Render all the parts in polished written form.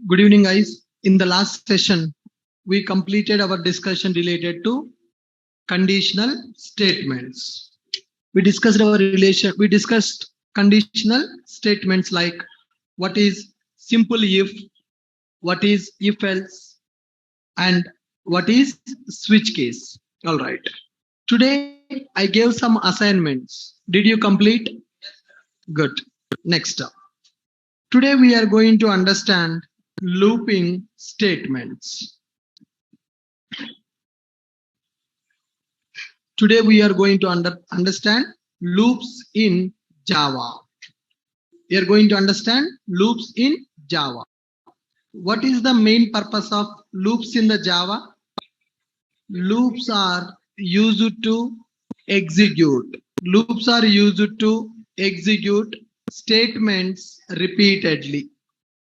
Good evening, guys. In the last session, we completed our discussion related to conditional statements. We discussed conditional statements like what is simple if, what is if else, and what is switch case. All right. Today, I gave some assignments. Did you complete? Good. Next up. Today, we are going to understand looping statements. Today we are going to understand loops in Java. We are going to understand loops in Java. What is the main purpose of loops in the Java? Loops are used to execute. Loops are used to execute statements repeatedly.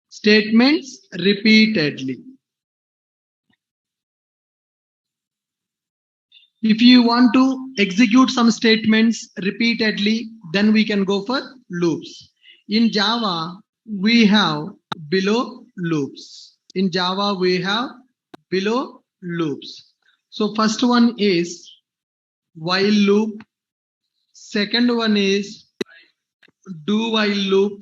Statements repeatedly. If you want to execute some statements repeatedly, then we can go for loops. In Java, we have below loops. In Java, we have below loops. So first one is while loop. Second one is do while loop.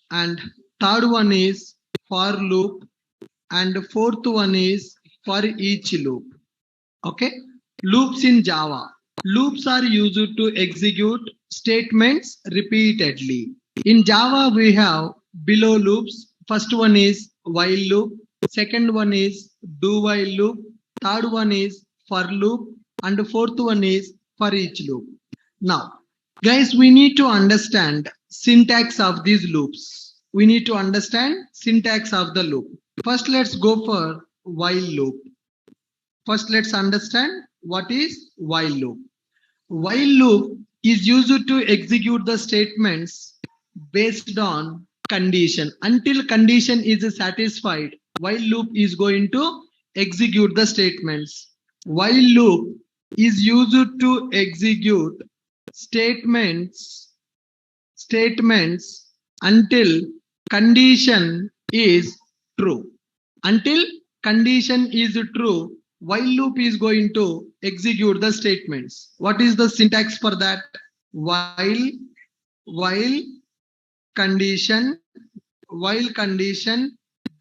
And third one is for loop. And fourth one is for each loop. Okay. Loops in Java. Loops are used to execute statements repeatedly. In Java, we have below loops. First one is while loop. Second one is do while loop. Third one is for loop. And fourth one is for each loop. Now, guys, we need to understand syntax of these loops. We need to understand syntax of the loop. First, let's go for while loop. First, let's understand what is while loop. While loop is used to execute the statements based on condition. Until condition is satisfied, while loop is going to execute the statements. While loop is used to execute statements until condition is true. Until condition is true, while loop is going to execute the statements. What is the syntax for that? While condition,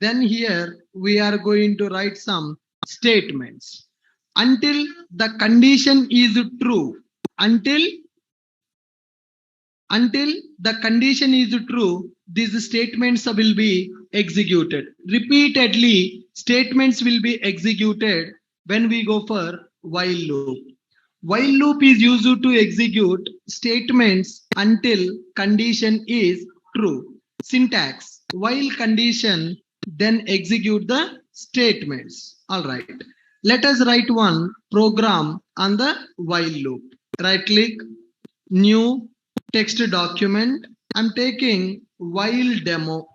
then here we are going to write some statements. Until the condition is true, until the condition is true, these statements will be executed. Repeatedly, statements will be executed when we go for while loop. While loop is used to execute statements until condition is true. Syntax, while condition, then execute the statements. All right. Let us write one program on the while loop. Right click, new text document. I'm taking while demo.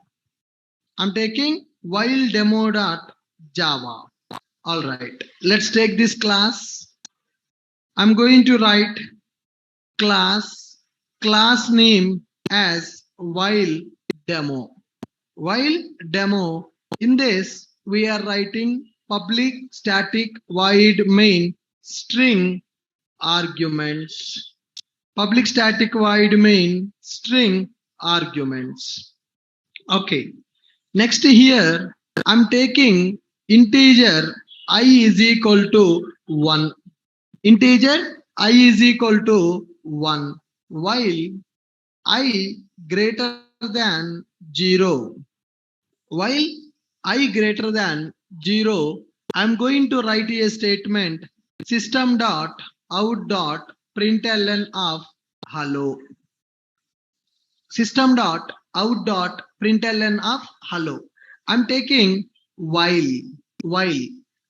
I'm taking while demo.java. All right, let's take this class. I'm going to write class name as while demo. While demo, in this we are writing public static void main string arguments. Public static void main string arguments. Okay. Next here, I'm taking integer I is equal to 1. Integer I is equal to 1 while I greater than 0. While I greater than 0, I'm going to write a statement system.out.println of hello. System.out.println of hello. I'm taking while.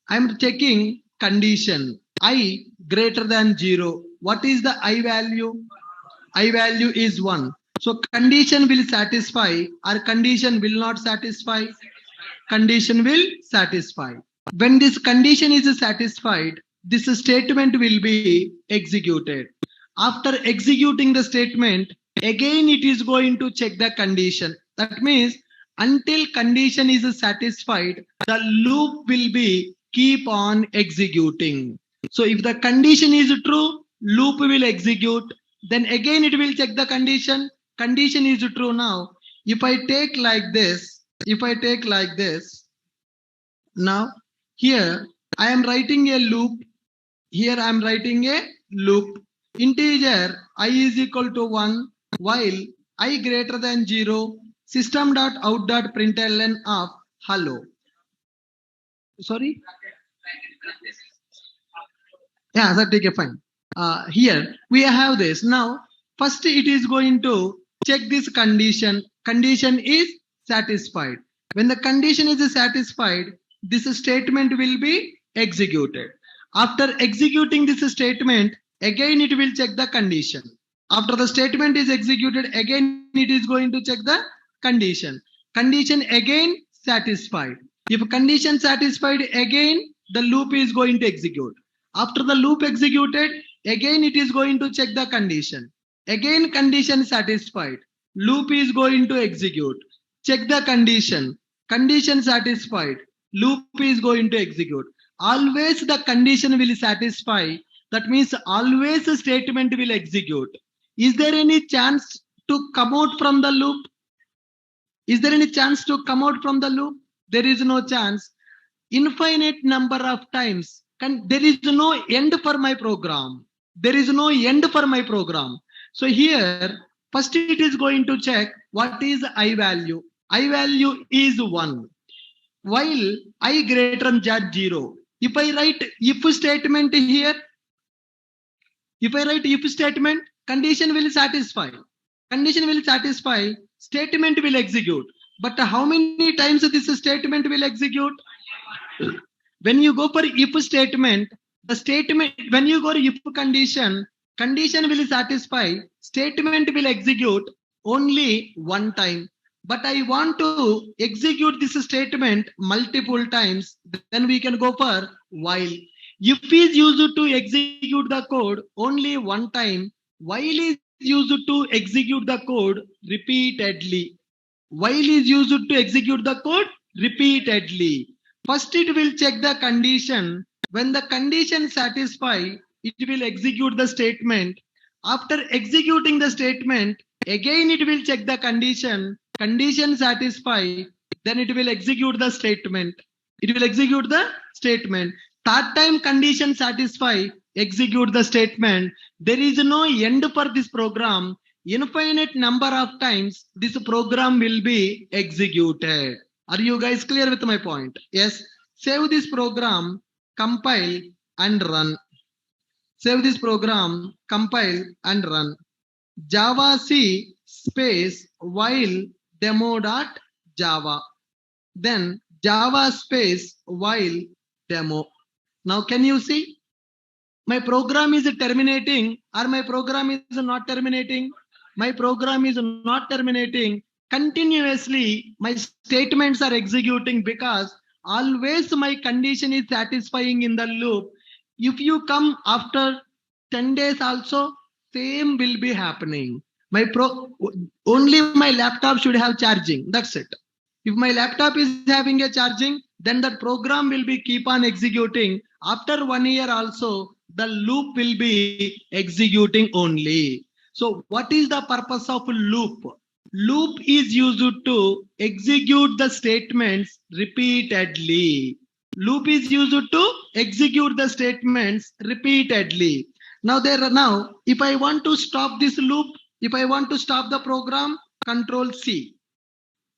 I'm checking condition I greater than 0. What is the I value? I value is 1. So condition will satisfy or condition will not satisfy? Condition will satisfy. When this condition is satisfied, this statement will be executed. After executing the statement, again it is going to check the condition. That means until condition is satisfied, the loop will be keep on executing. So if the condition is true, loop will execute. Then again it will check the condition. Condition is true now. If I take like this, now here I am writing a loop. Here I am writing a loop. Integer I is equal to 1 while I greater than 0. System.out.println of hello. Sorry. Yeah, that's okay, fine. Here we have this. Now, first it is going to check this condition. Condition is satisfied. When the condition is satisfied, this statement will be executed. After executing this statement, again it will check the condition. After the statement is executed, again it is going to check the condition. Condition again satisfied. If condition satisfied, again the loop is going to execute. After the loop executed, again it is going to check the condition. Again condition satisfied. Loop is going to execute. Check the condition. Condition satisfied. Loop is going to execute. Always the condition will satisfy. That means always the statement will execute. Is there any chance to come out from the loop? Is there any chance to come out from the loop? There is no chance. Infinite number of times. There is no end for my program. There is no end for my program. So here, first it is going to check what is I value. I value is 1. While I greater than 0. If I write if statement here, condition will satisfy. Condition will satisfy, statement will execute. But how many times this statement will execute? When you go for if statement, when you go to if condition will satisfy, statement will execute only one time. But I want to execute this statement multiple times, then we can go for while. If is used to execute the code only one time, while is used to execute the code repeatedly. While is used to execute the code repeatedly. First it will check the condition. When the condition satisfy, it will execute the statement. After executing the statement, again it will check the condition. Condition satisfy, then it will execute the statement. It will execute the statement. Third time condition satisfy, execute the statement. There is no end for this program. Infinite number of times this program will be executed. Are you guys clear with my point? Yes. Save this program, compile and run. Save this program, compile and run. Java C space while demo.java. Then Java space while demo. Now can you see? My program is terminating or my program is not terminating? My program is not terminating. Continuously my statements are executing because always my condition is satisfying in the loop. If you come after 10 days also, same will be happening. Only my laptop should have charging. That's it. If my laptop is having a charging, then that program will be keep on executing. After 1 year also, the loop will be executing only. So what is the purpose of loop? Loop is used to execute the statements repeatedly. Loop is used to execute the statements repeatedly. Now if I want to stop this loop, if I want to stop the program, Control C.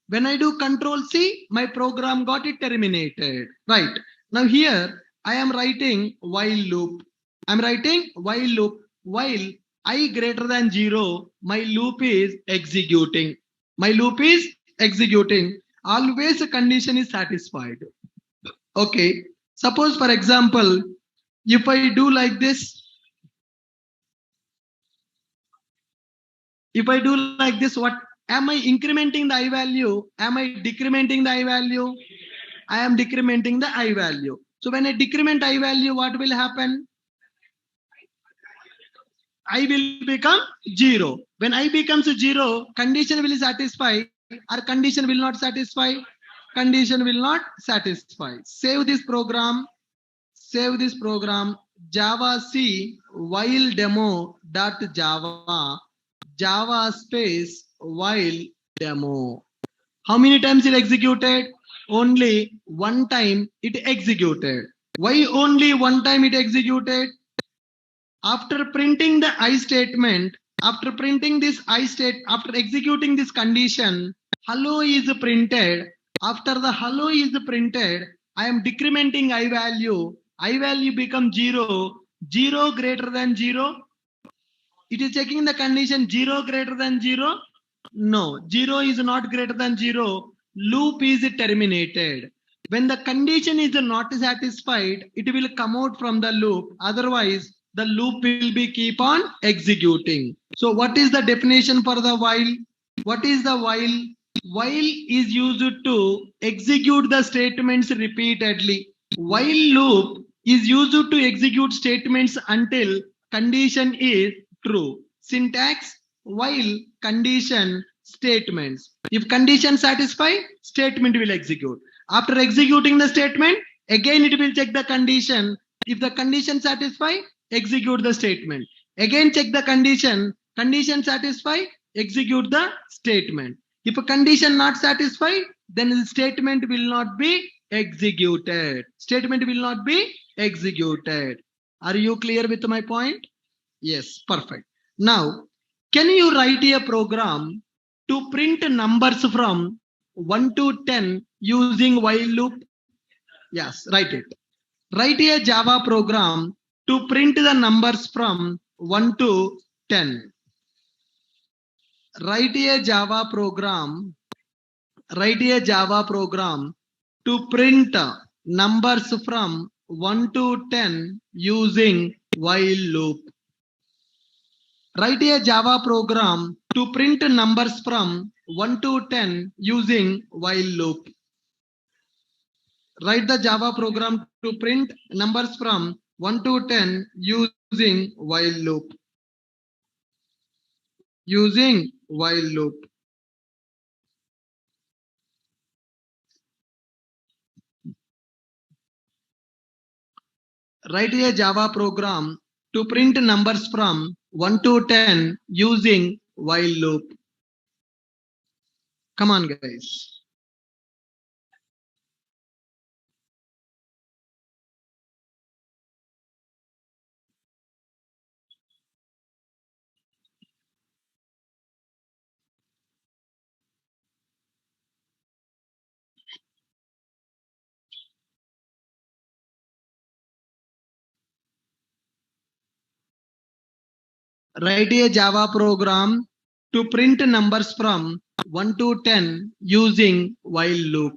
When I do Control C, my program got it terminated. Right. Now here I am writing while loop. I'm writing while loop. While I greater than 0, my loop is executing. My loop is executing. Always a condition is satisfied. Okay. Suppose for example, if I do like this, what am I incrementing the I value? Am I decrementing the I value? I am decrementing the I value. So when I decrement I value, what will happen? I will become 0. When I becomes 0, condition will satisfy, or condition will not satisfy? Condition will not satisfy. Save this program. Save this program. Java C while demo dot Java. Java space while demo. How many times it executed? Only one time it executed. Why only one time it executed? After printing the I statement, after printing this I state, after executing this condition, hello is printed. After the hello is printed, I am decrementing I value. I value becomes 0. 0 greater than 0. It is checking the condition 0 greater than 0. No, 0 is not greater than 0. Loop is terminated. When the condition is not satisfied, it will come out from the loop. Otherwise, the loop will be keep on executing. So what is the definition for the while? What is the while? While is used to execute the statements repeatedly. While loop is used to execute statements until condition is true. Syntax: while condition statements. If condition satisfy, statement will execute. After executing the statement, again it will check the condition. If the condition satisfy, execute the statement. Again check the condition. Condition satisfy, execute the statement. If a condition not satisfy, then the statement will not be executed. Statement will not be executed. Are you clear with my point? Yes, perfect. Now, can you write a program to print numbers from 1 to 10 using while loop? Yes, write it. Write a Java program to print the numbers from 1 to 10. Write a Java program. Write a Java program to print numbers from 1 to 10 using while loop. Write a Java program to print numbers from 1 to 10 using while loop. Write the Java program to print numbers from 1 to 10 using while loop. Using while loop. Write a Java program to print numbers from 1 to 10 using while loop. Come on, guys. Write a Java program to print numbers from 1 to 10 using while loop.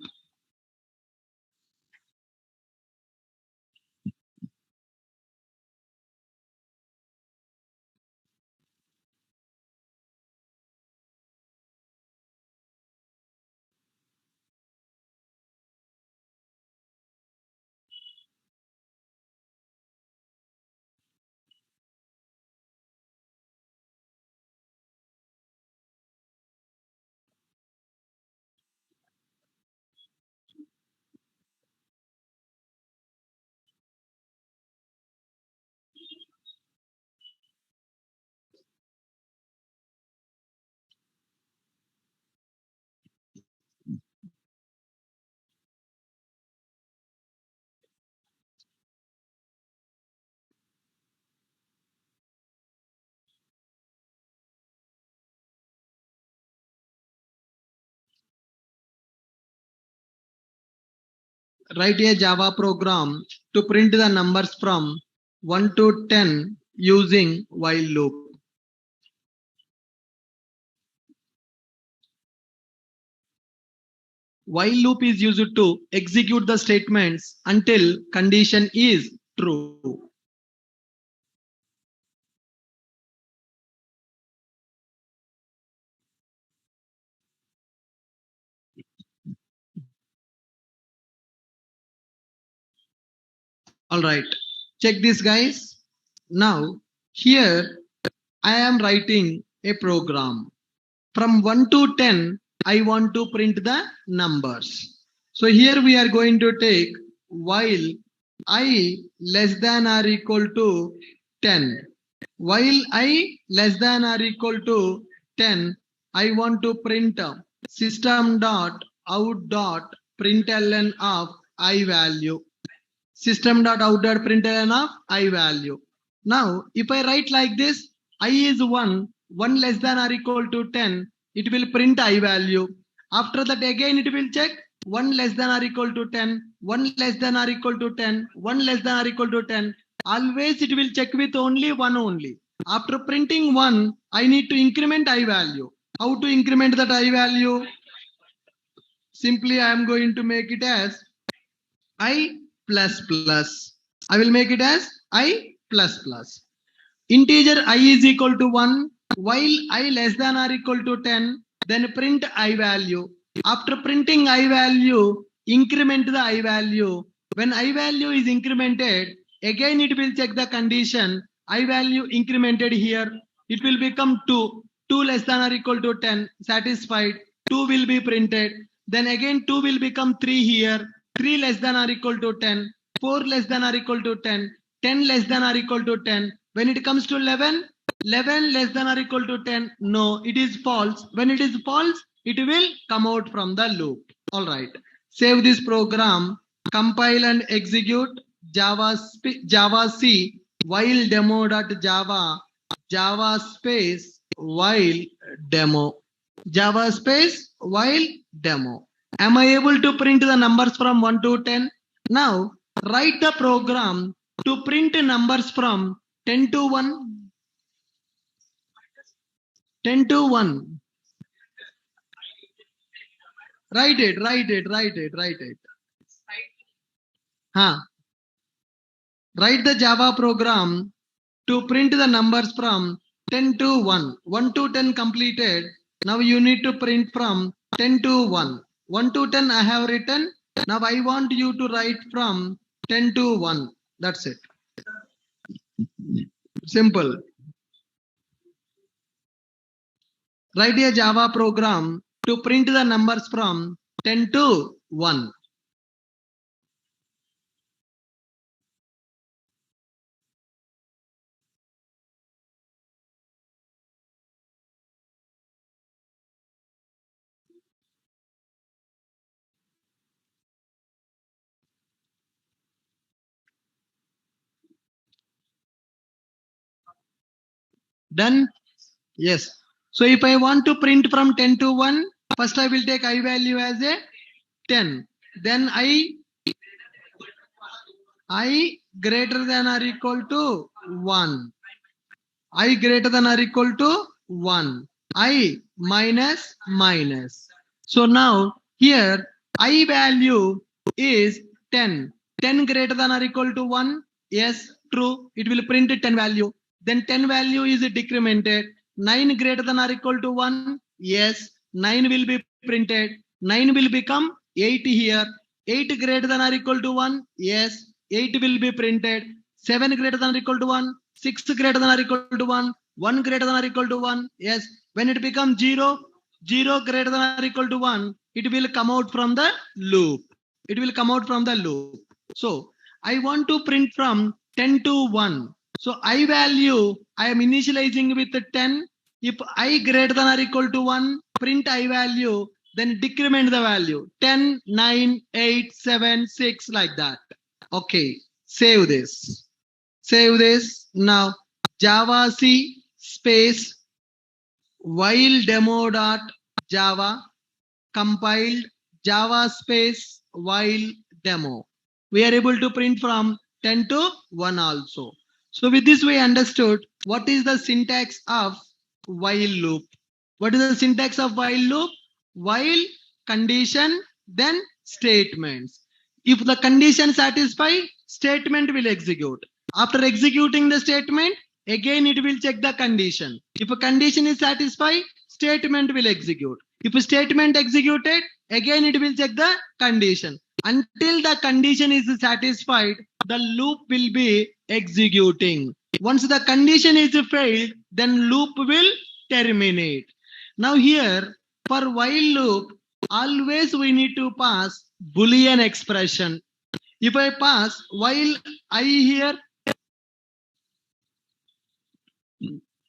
Write a Java program to print the numbers from 1 to 10 using while loop. While loop is used to execute the statements until condition is true. All right, check this, guys. Now, here I am writing a program. From 1 to 10, I want to print the numbers. So here we are going to take while I less than or equal to 10. While I less than or equal to 10, I want to print system dot out dot println of I value. System dot out dot println of I value. Now, if I write like this, I is 1, 1 less than or equal to 10, it will print I value. After that, again, it will check 1 less than or equal to 10, 1 less than or equal to 10, 1 less than or equal to 10. Always it will check with only 1 only. After printing 1, I need to increment I value. How to increment that I value? Simply, I am going to make it as I plus plus. I will make it as I plus plus. Integer I is equal to 1, while I less than or equal to 10, then print I value. After printing I value, increment the I value. When I value is incremented, again it will check the condition. I value incremented here. It will become 2. 2 less than or equal to 10, satisfied. 2 will be printed. Then again 2 will become 3 here. 3 less than or equal to 10. 4 less than or equal to 10. 10 less than or equal to 10. When it comes to 11, 11 less than or equal to 10. No, it is false. When it is false, it will come out from the loop. All right. Save this program, compile and execute Java C while demo.java, Java space while demo. Java space while demo. Am I able to print the numbers from 1 to 10? Now, write the program to print numbers from 10 to 1. 10 to 1. Write it. Huh. Write the Java program to print the numbers from 10 to 1. 1 to 10 completed. Now you need to print from 10 to 1. 1 to 10 I have written. Now I want you to write from 10 to 1. That's it. Simple. Write a Java program to print the numbers from 10 to 1. Done? Yes. So if I want to print from 10 to 1, first I will take I value as a 10. Then I greater than or equal to 1. I greater than or equal to 1. I minus minus. So now here I value is 10. 10 greater than or equal to 1. Yes, true. It will print 10 value. Then 10 value is decremented. 9 greater than or equal to 1. Yes, 9 will be printed. 9 will become 8 here. 8 greater than or equal to 1. Yes, 8 will be printed. 7 greater than or equal to 1. 6 greater than or equal to 1. 1 greater than or equal to 1. Yes, when it becomes 0, 0 greater than or equal to 1, it will come out from the loop. It will come out from the loop. So I want to print from 10 to 1. So I value, I am initializing with 10. If I greater than or equal to 1, print I value, then decrement the value. 10, 9, 8, 7, 6, like that. Okay, save this. Save this. Now, Java C space while demo.java, compiled Java space while demo. We are able to print from 10 to 1 also. So with this we understood what is the syntax of while loop. What is the syntax of while loop? While, condition, then statements. If the condition satisfy, statement will execute. After executing the statement, again it will check the condition. If a condition is satisfied, statement will execute. If a statement executed, again it will check the condition. Until the condition is satisfied, the loop will be executing. Once the condition is failed, then loop will terminate. Now here, For while loop, always we need to pass Boolean expression. If I pass while I here,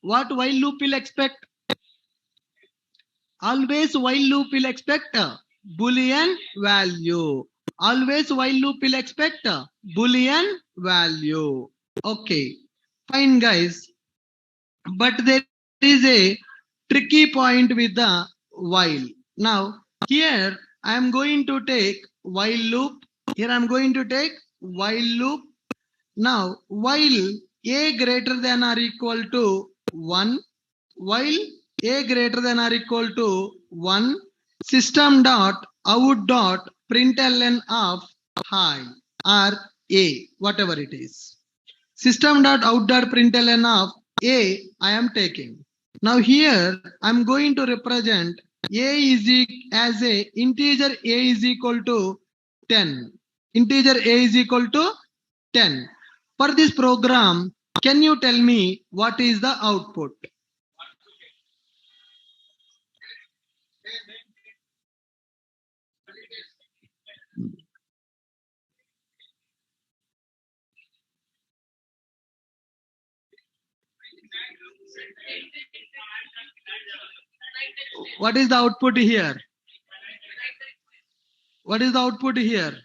what while loop will expect? Always while loop will expect a Boolean value. Always while loop will expect a Boolean value. Okay, fine guys. But there is a tricky point with the while. Now, here I am going to take while loop. Here I am going to take while loop. Now, while a greater than or equal to 1, while a greater than or equal to 1, system dot out dot println of hi or a, whatever it is. System dot out dot println of a I am taking. Now here I am going to represent a is as a integer a is equal to 10. Integer a is equal to 10. For this program, can you tell me what is the output? What is the output here? What is the output here?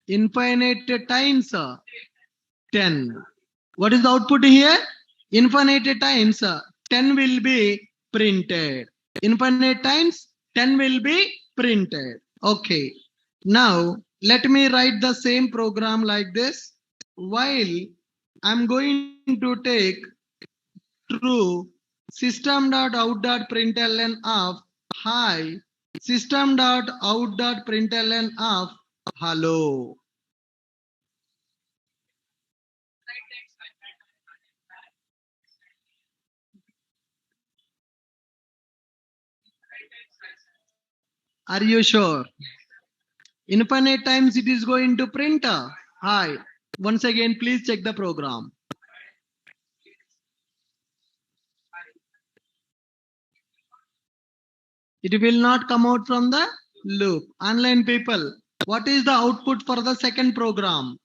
Infinite times 10. What is the output here? Infinite times 10 will be printed. Infinite times 10 will be printed. Okay. Now let me write the same program like this. While I'm going to take true system.out.println of hi, system.out.println of hello. Are you sure? Infinite times it is going to print hi. Once again, please check the program. It will not come out from the loop. Online people, what is the output for the second program?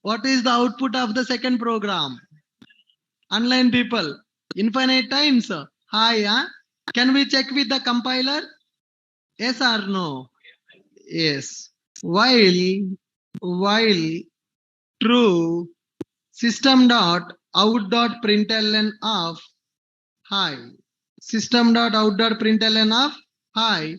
What is the output of the second program? Online people, infinite times. Hi, huh? Can we check with the compiler? Yes or no? Yes. While true system.out.println of hi, system.out.println of hi,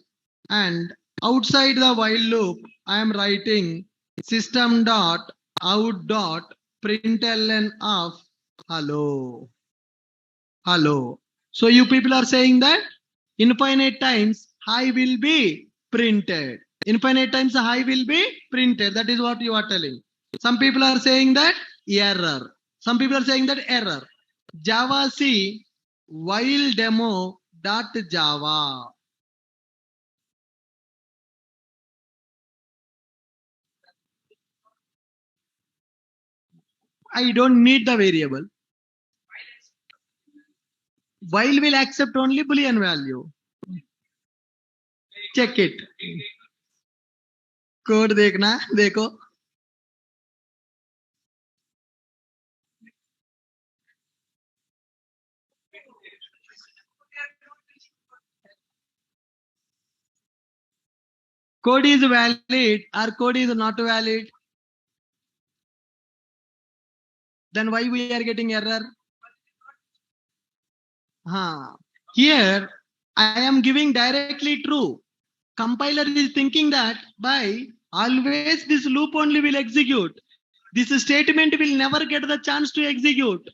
and outside the while loop I am writing system.out.println of hello. Hello. So you people are saying that infinite times hi will be printed. Infinite times hi will be printed. That is what you are telling. Some people are saying that error. Some people are saying that error. Java C while demo dot Java. I don't need the variable. While will accept only Boolean value. Check it. Code देखना देखो. Code is valid or code is not valid. Then why we are getting error? Here I am giving directly true. Compiler is thinking that by always this loop only will execute. This statement will never get the chance to execute.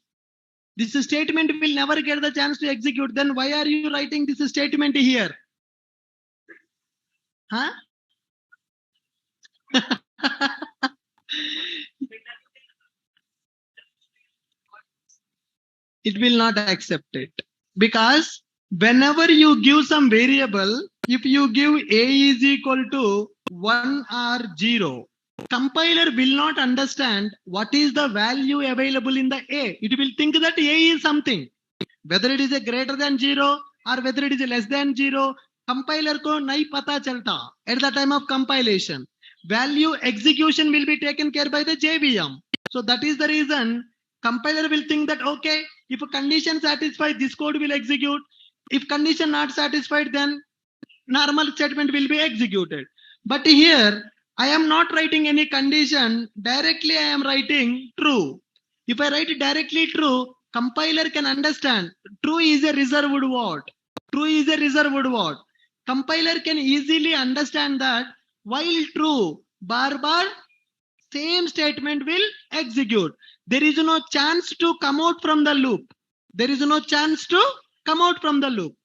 This statement will never get the chance to execute. Then why are you writing this statement here? Huh? It will not accept it. Because whenever you give some variable, if you give a is equal to 1 or 0, compiler will not understand what is the value available in the a. It will think that a is something. whether it is a greater than 0 or whether it is a less than 0, compiler ko nahi pata chalta at the time of compilation. Value execution will be taken care by the JVM. So that is the reason compiler will think that, okay, if a condition satisfied, this code will execute. If condition not satisfied, then normal statement will be executed. But here, I am not writing any condition. Directly, I am writing true. If I write directly true, compiler can understand. True is a reserved word. True is a reserved word. Compiler can easily understand that while true, bar bar, same statement will execute. There is no chance to come out from the loop. There is no chance to come out from the loop.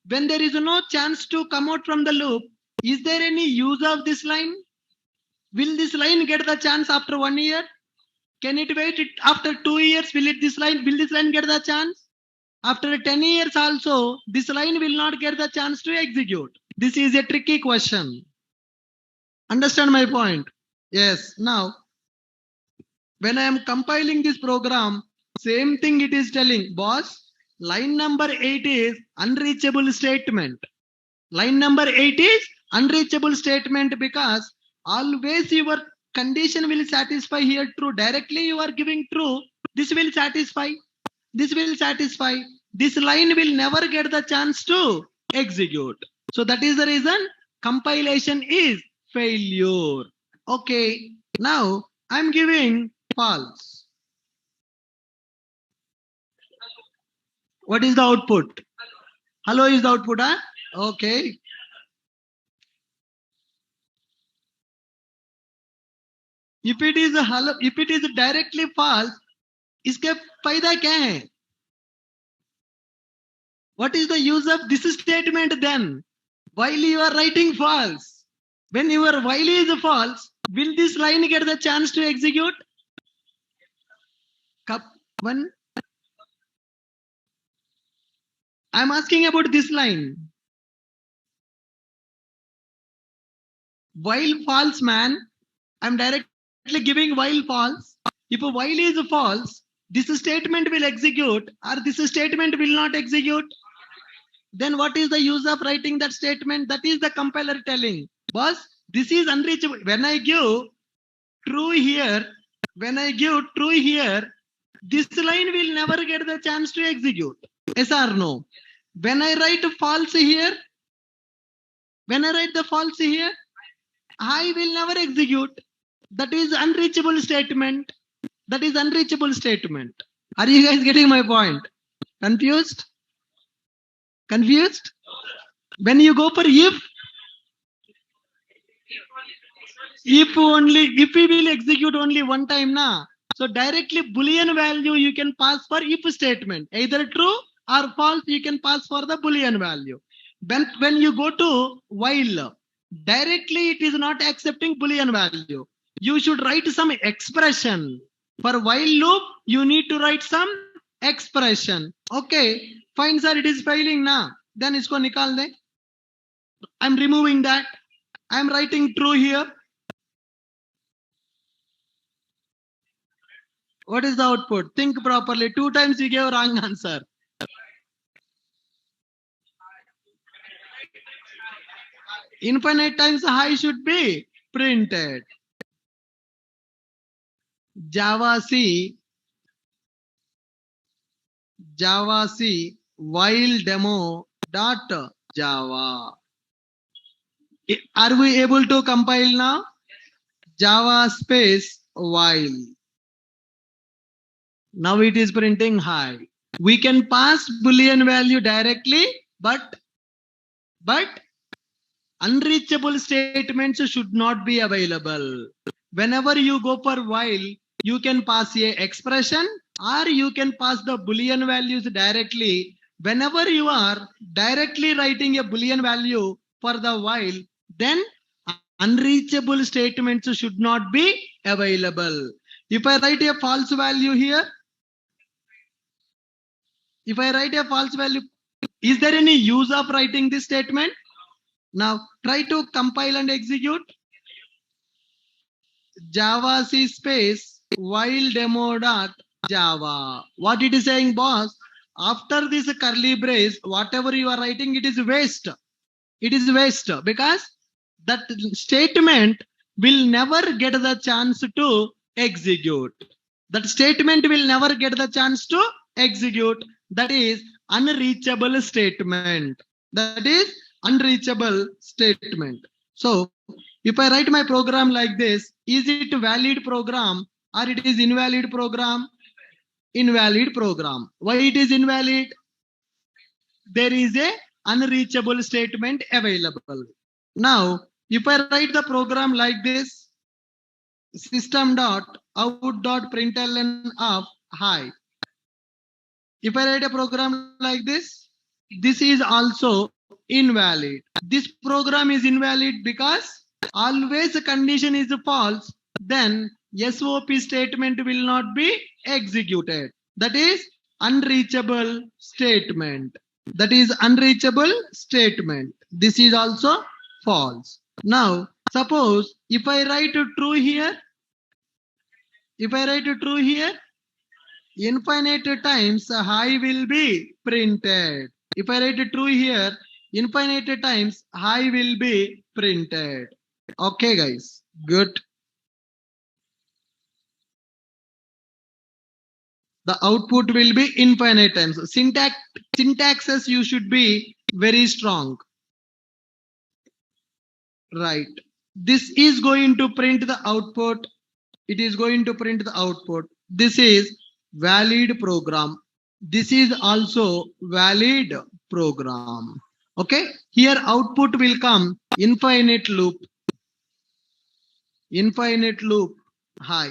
When there is no chance to come out from the loop, is there any use of this line? Will this line get the chance after 1 year? Can it wait after 2 years? Will this line get the chance? After 10 years also, this line will not get the chance to execute. This is a tricky question. Understand my point? Yes. Now, when I am compiling this program, same thing it is telling, boss, line number 8 is unreachable statement. Line number 8 is unreachable statement because always your condition will satisfy here true. Directly you are giving true. This will satisfy. This will satisfy. This line will never get the chance to execute. So that is the reason compilation is failure. Okay. Now I'm giving false. What is the output? Hello is the output, huh? Okay. If it is hello, if it is directly false, इसके फायदा क्या है? What is the use of this statement then? While you are writing false, when your while is false, will this line get the chance to execute? One. I'm asking about this line. While false, man, I'm directly giving while false. If a while is false, this statement will execute or this statement will not execute. Then what is the use of writing that statement? That is the compiler telling, boss, this is unreachable. When I give true here, this line will never get the chance to execute. Yes or no? When I write false here, I will never execute. That is unreachable statement. That is unreachable statement. Are you guys getting my point? Confused? Confused? When you go for if we will execute only one time na. So directly Boolean value you can pass for if statement. Either true or false, you can pass for the Boolean value. When you go to while, directly it is not accepting Boolean value. You should write some expression. For while loop, you need to write some expression. Okay, fine sir, it is failing now. Then isko nikal de. I'm removing that. I'm writing true here. What is the output? Think properly. 2 times you gave wrong answer. Infinite times high should be printed. Java C while demo dot Java. Are we able to compile now? Java space while. Now it is printing high. We can pass Boolean value directly, but unreachable statements should not be available. Whenever you go for while, you can pass a expression or you can pass the Boolean values directly. Whenever you are directly writing a Boolean value for the while, then unreachable statements should not be available. If I write a false value here, is there any use of writing this statement? Now try to compile and execute. Java C space while demo dot Java. What it is saying, boss? After this curly brace, whatever you are writing, it is waste. It is waste because that statement will never get the chance to execute. That statement will never get the chance to execute. That is unreachable statement. That is unreachable statement. So if I write my program like this, is it a valid program or it is invalid program? Invalid program. Why it is invalid? There is a unreachable statement available. Now, if I write the program like this, system.out.println of hi. If I write a program like this is also invalid. This program is invalid because always a condition is false, then SOP statement will not be executed. That is unreachable statement. That is unreachable statement. This is also false. Now, suppose if I write true here, infinite times hi will be printed. If I write true here, infinite times hi will be printed. Okay, guys, good. The output will be infinite times. Syntaxes you should be very strong. Right. This is going to print the output. It is going to print the output. This is valid program. This is also valid program. Okay. Here output will come infinite loop. Infinite loop hi.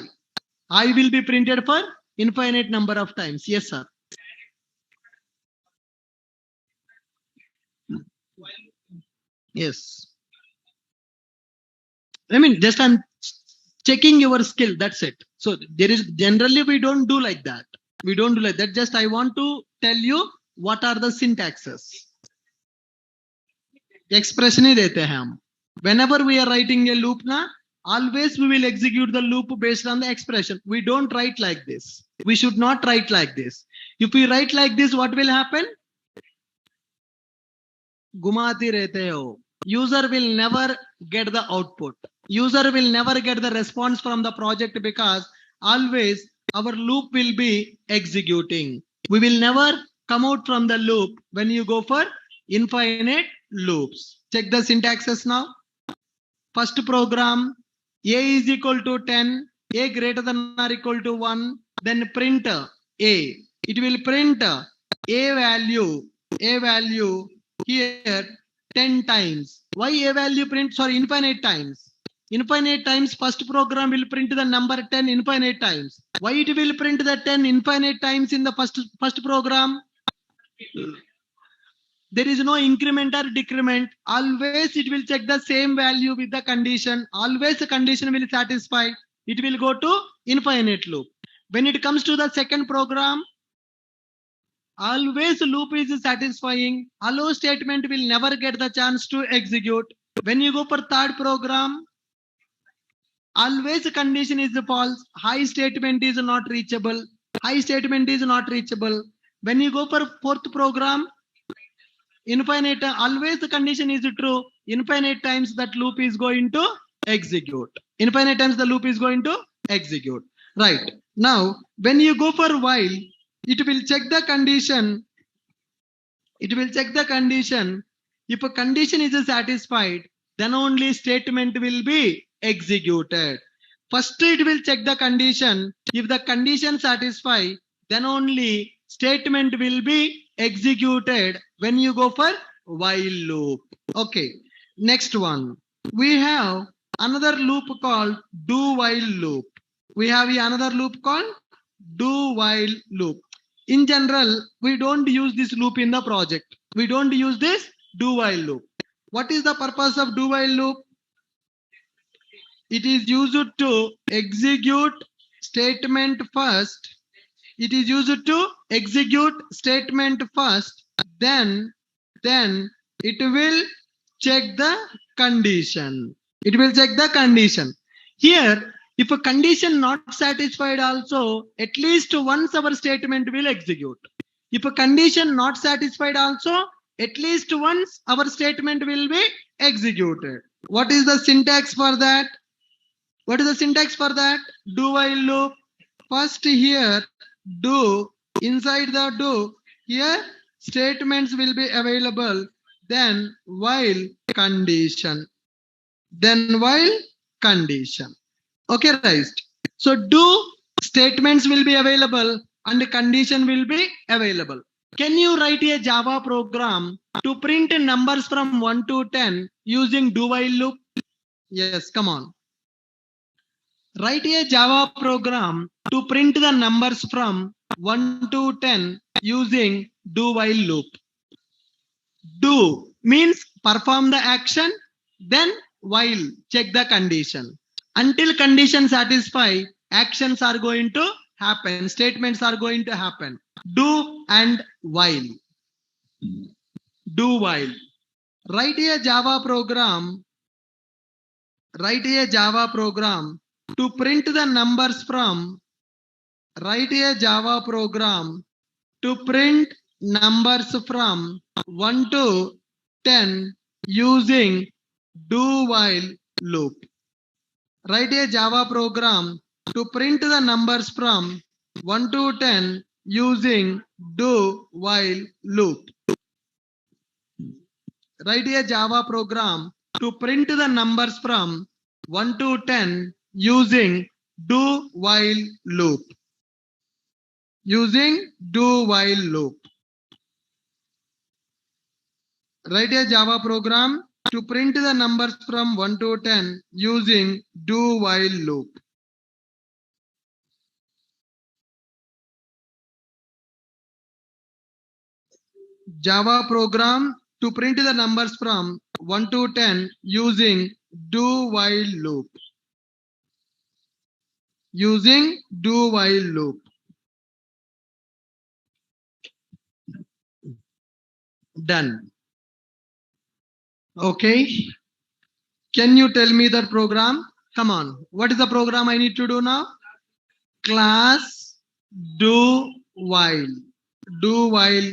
I will be printed for infinite number of times. Yes, sir. Yes. I mean, just I'm checking your skill. That's it. So there is generally we don't do like that. We don't do like that. Just I want to tell you what are the syntaxes. Expression ही देते हैं हम. Whenever we are writing a loop na, always we will execute the loop based on the expression. We don't write like this. We should not write like this. If we write like this, what will happen? घुमाते रहते हो. User will never get the output. User will never get the response from the project because always our loop will be executing. We will never come out from the loop when you go for infinite loops. Check the syntaxes now. First program, a is equal to 10, a greater than or equal to 1, then print a. It will print a value here 10 times. Why a value print? Sorry, infinite times. Infinite times, first program will print the number 10 infinite times. Why it will print the 10 infinite times in the first program? There is no increment or decrement. Always it will check the same value with the condition. Always the condition will satisfy. It will go to infinite loop. When it comes to the second program, always loop is satisfying. Allow statement will never get the chance to execute. When you go for third program, always condition is false. High statement is not reachable. High statement is not reachable. When you go for fourth program, infinite, always the condition is true. Infinite times that loop is going to execute. Infinite times the loop is going to execute. Right. Now, when you go for while, it will check the condition. It will check the condition. If a condition is satisfied, then only statement will be executed. First, it will check the condition. If the condition satisfy, then only statement will be executed when you go for while loop. Okay. Next one. We have another loop called do while loop. We have another loop called do while loop. In general, we don't use this loop in the project. We don't use this do while loop. What is the purpose of do while loop? It is used to execute statement first. It is used to execute statement first. Then it will check the condition. It will check the condition. Here, if a condition not satisfied also, at least once our statement will execute. If a condition not satisfied also, at least once our statement will be executed. What is the syntax for that? What is the syntax for that? Do while loop. First here, do, inside the do, here statements will be available, then while condition, then while condition. Okay, right. So do statements will be available and condition will be available. Can you write a Java program to print numbers from 1 to 10 using do while loop? Yes, come on. Write a Java program to print the numbers from 1 to 10 using do while loop. Do means perform the action, then while check the condition. Until condition satisfy, actions are going to happen, statements are going to happen. Do and while. Do while. Write a Java program. Write a Java program to print the numbers from. Write a Java program to print numbers from 1 to 10 using do while loop. Write a Java program to print the numbers from 1 to 10 using do while loop. Write a Java program to print the numbers from 1 to 10 using do while loop. Using do while loop. Write a Java program to print the numbers from 1 to 10 using do while loop. Java program to print the numbers from 1 to 10 using do while loop. Using do while loop. Done. Okay. Can you tell me the program? Come on. What is the program I need to do now? Class do while. Do while.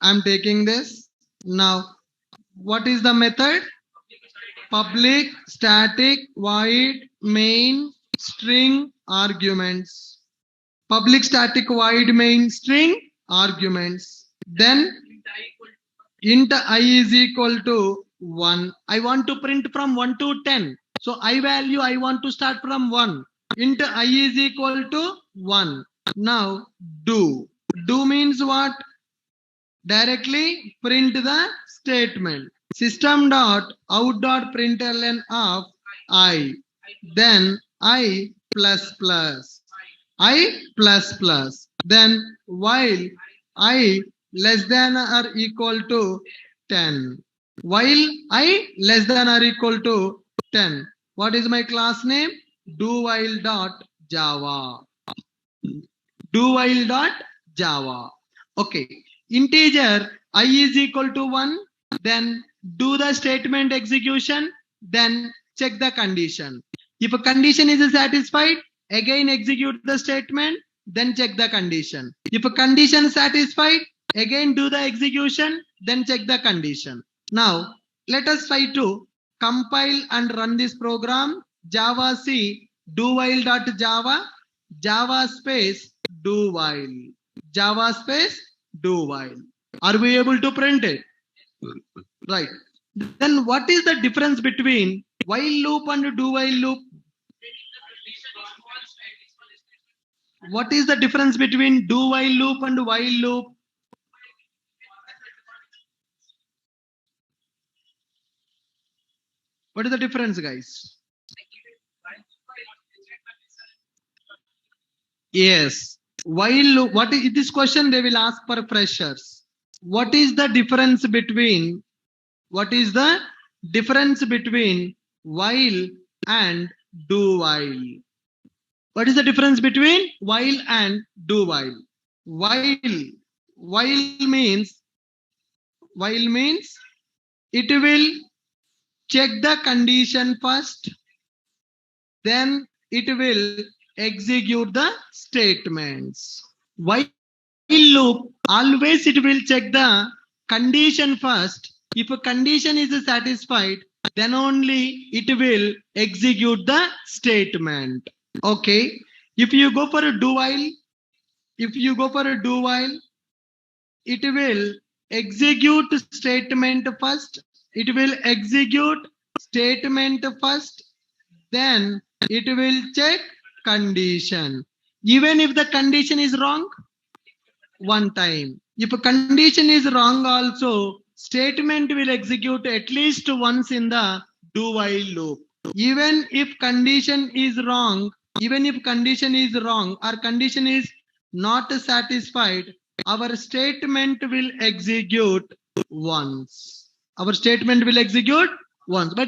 I'm taking this. Now, what is the method? Public static void main string arguments. Public static void main string arguments. Then int I is equal to 1. I want to print from 1 to 10. So I value I want to start from 1. Int I is equal to 1. Now do. Do means what? Directly print the statement. System dot out dot println of I. Then I plus plus. I plus plus. Then while I less than or equal to 10. While I less than or equal to 10. What is my class name? Do while dot Java. Do while dot Java. Okay. Integer I is equal to 1. Then do the statement execution. Then check the condition. If a condition is satisfied, again execute the statement. Then check the condition. If a condition is satisfied, again do the execution. Then check the condition. Now, let us try to compile and run this program. Java C do while dot Java. Java space do while. Java space do while. Are we able to print it? Right. Then what is the difference between while loop and do while loop? What is the difference between do while loop and while loop? What is the difference, guys? Yes. While loop, what is this question they will ask for freshers? What is the difference between while and do while? What is the difference between while and do while? While means it will check the condition first, then it will execute the statements. While loop, always it will check the condition first. If a condition is satisfied, then only it will execute the statement. Okay. If you go for a do while, it will execute statement first. It will execute statement first. Then it will check condition. Even if the condition is wrong, one time. If a condition is wrong also, statement will execute at least once in the do while loop. Even if condition is wrong or condition is not satisfied, our statement will execute once. But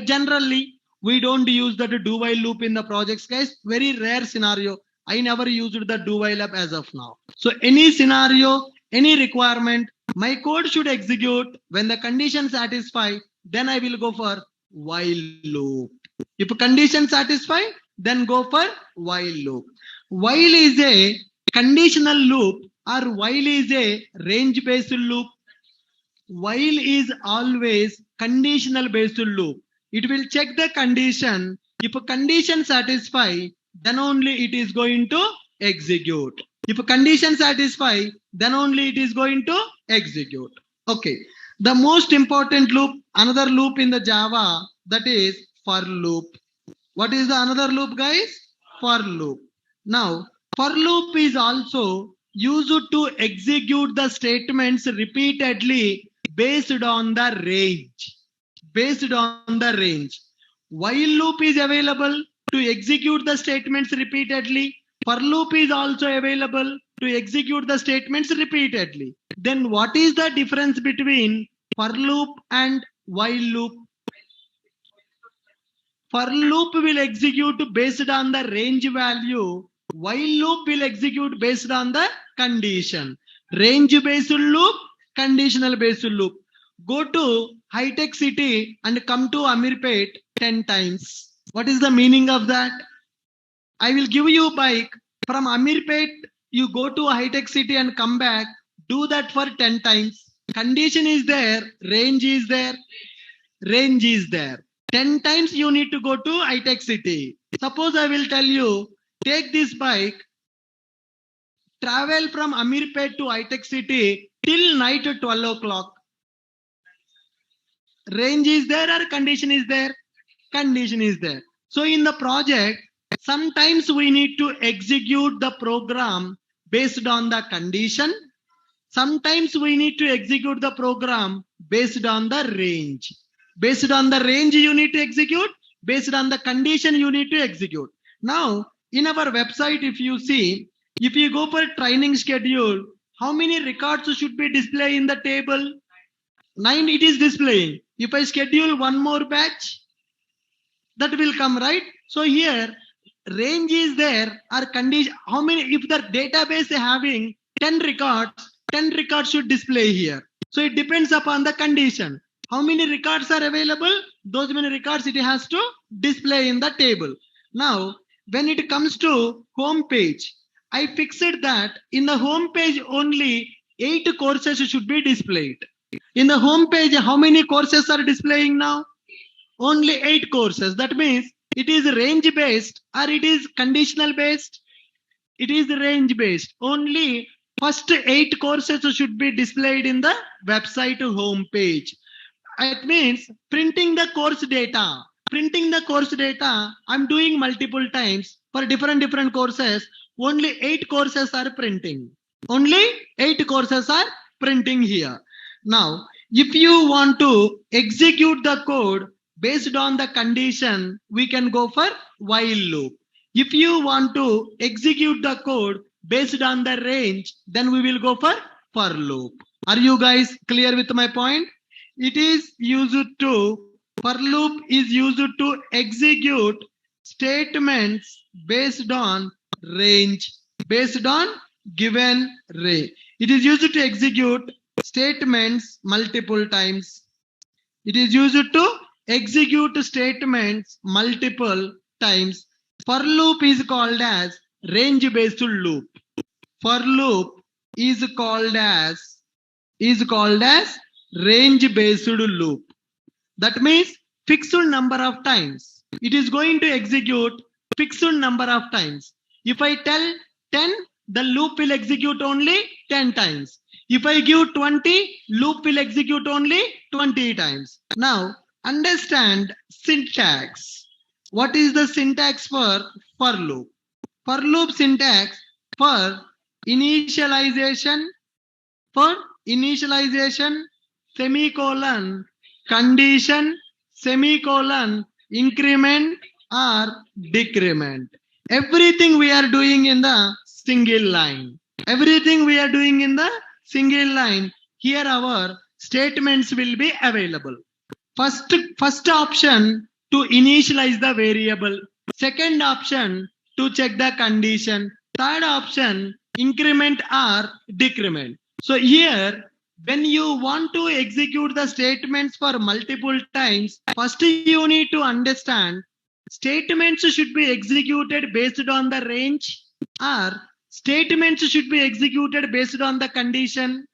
generally, we don't use the do while loop in the projects, guys. Very rare scenario. I never used the do while app as of now. So any scenario, any requirement, my code should execute when the condition satisfy, then I will go for while loop. If condition satisfy, then go for while loop. While is a conditional loop or while is a range based loop. While is always conditional based loop. It will check the condition. If a condition satisfy, then only it is going to execute. If a condition satisfy, then only it is going to execute. Okay. The most important loop, another loop in the Java, that is for loop. What is the another loop, guys? For loop. Now, for loop is also used to execute the statements repeatedly based on the range. While loop is available to execute the statements repeatedly. For loop is also available to execute the statements repeatedly. Then what is the difference between for loop and while loop? For loop will execute based on the range value. While loop will execute based on the condition. Range based loop, conditional based loop. Go to High-Tech City and come to Amirpet 10 times. What is the meaning of that? I will give you a bike. From Amirpet, you go to High-Tech City and come back. Do that for 10 times. Condition is there. Range is there. 10 times you need to go to High-Tech City. Suppose I will tell you, take this bike, travel from Amirpet to High-Tech City till night at 12 o'clock. Range is there or condition is there? Condition is there. So in the project, sometimes we need to execute the program based on the condition. Sometimes we need to execute the program based on the range. Based on the range you need to execute. Based on the condition you need to execute. Now, in our website, if you see, if you go for training schedule, how many records should be displayed in the table? 9 it is displaying. If I schedule one more batch, that will come, right? So here, range is there or condition. How many, if the database is having 10 records should display here. So it depends upon the condition. How many records are available? Those many records it has to display in the table. Now, when it comes to home page, I fixed that in the home page only 8 courses should be displayed. In the home page, how many courses are displaying now? Only 8 courses. That means it is range based or it is conditional based. It is range based. Only first 8 courses should be displayed in the website home page. It means printing the course data. I'm doing multiple times for different courses. Only 8 courses are printing. Only 8 courses are printing here. Now, if you want to execute the code based on the condition, we can go for while loop. If you want to execute the code based on the range, then we will go for loop. Are you guys clear with my point? It is used to, for loop is used to execute statements based on range, based on given range. It is used to execute statements multiple times. It is used to execute statements multiple times. For loop is called as range based loop. For loop is called as range based loop. That means fixed number of times. It is going to execute fixed number of times. If I tell 10, the loop will execute only 10 times. If I give 20, loop will execute only 20 times. Now, understand syntax. What is the syntax for loop? For loop syntax, for initialization, semicolon, condition, semicolon, increment or decrement. Everything we are doing in the single line. Here our statements will be available. First option to initialize the variable. Second option to check the condition. Third option, increment or decrement. So here, when you want to execute the statements for multiple times, first you need to understand statements should be executed based on the range or statements should be executed based on the condition.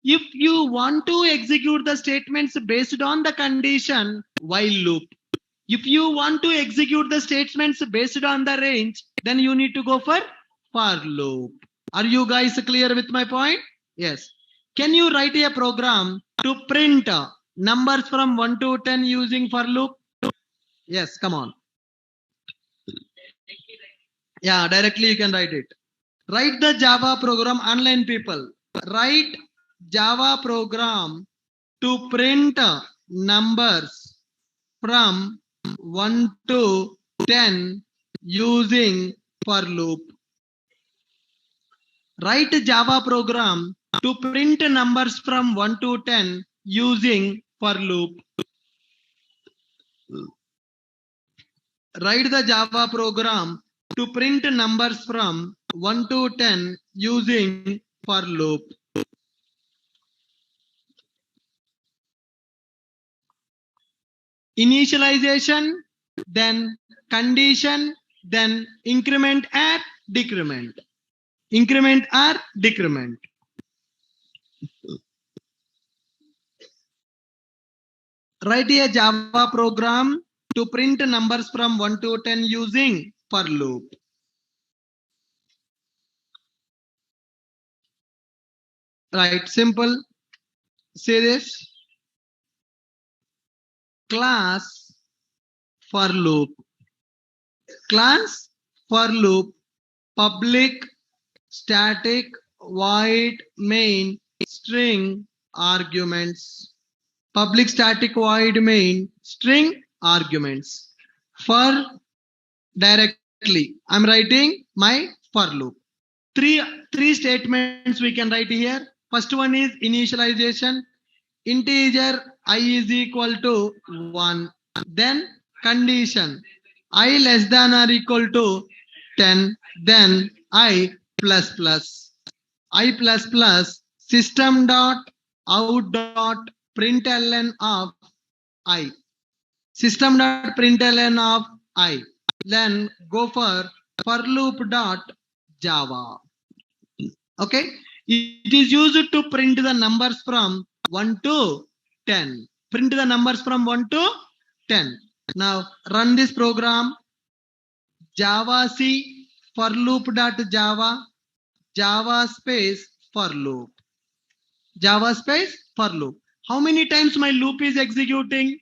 If you want to execute the statements based on the condition, while loop. If you want to execute the statements based on the range, then you need to go for loop. Are you guys clear with my point? Yes. Can you write a program to print numbers from 1 to 10 using for loop? Yes, come on. Yeah, directly you can write it. Write the Java program, online people. Write Java program to print numbers from 1 to 10 using for loop. Write Java program to print numbers from 1 to 10 using for loop. Write the Java program to print numbers from 1 to 10 using for loop. Initialization, then condition, then increment or decrement. Increment or decrement. Write a Java program to print numbers from 1 to 10 using for loop. Right, simple. Say this. Class for loop. Class for loop. Public static void main string arguments. Public static void main string arguments. For directly, I'm writing my for loop. Three statements we can write here. First one is initialization. Integer I is equal to 1. Then condition I less than or equal to 10. Then I plus plus. I plus plus system dot out dot println of I. System dot println of I. Then go for loop dot Java. Okay. It is used to print the numbers from 1 to 10. Print the numbers from 1 to 10. Now run this program. Java C for loop.java. Java space for loop. Java space for loop. How many times my loop is executing?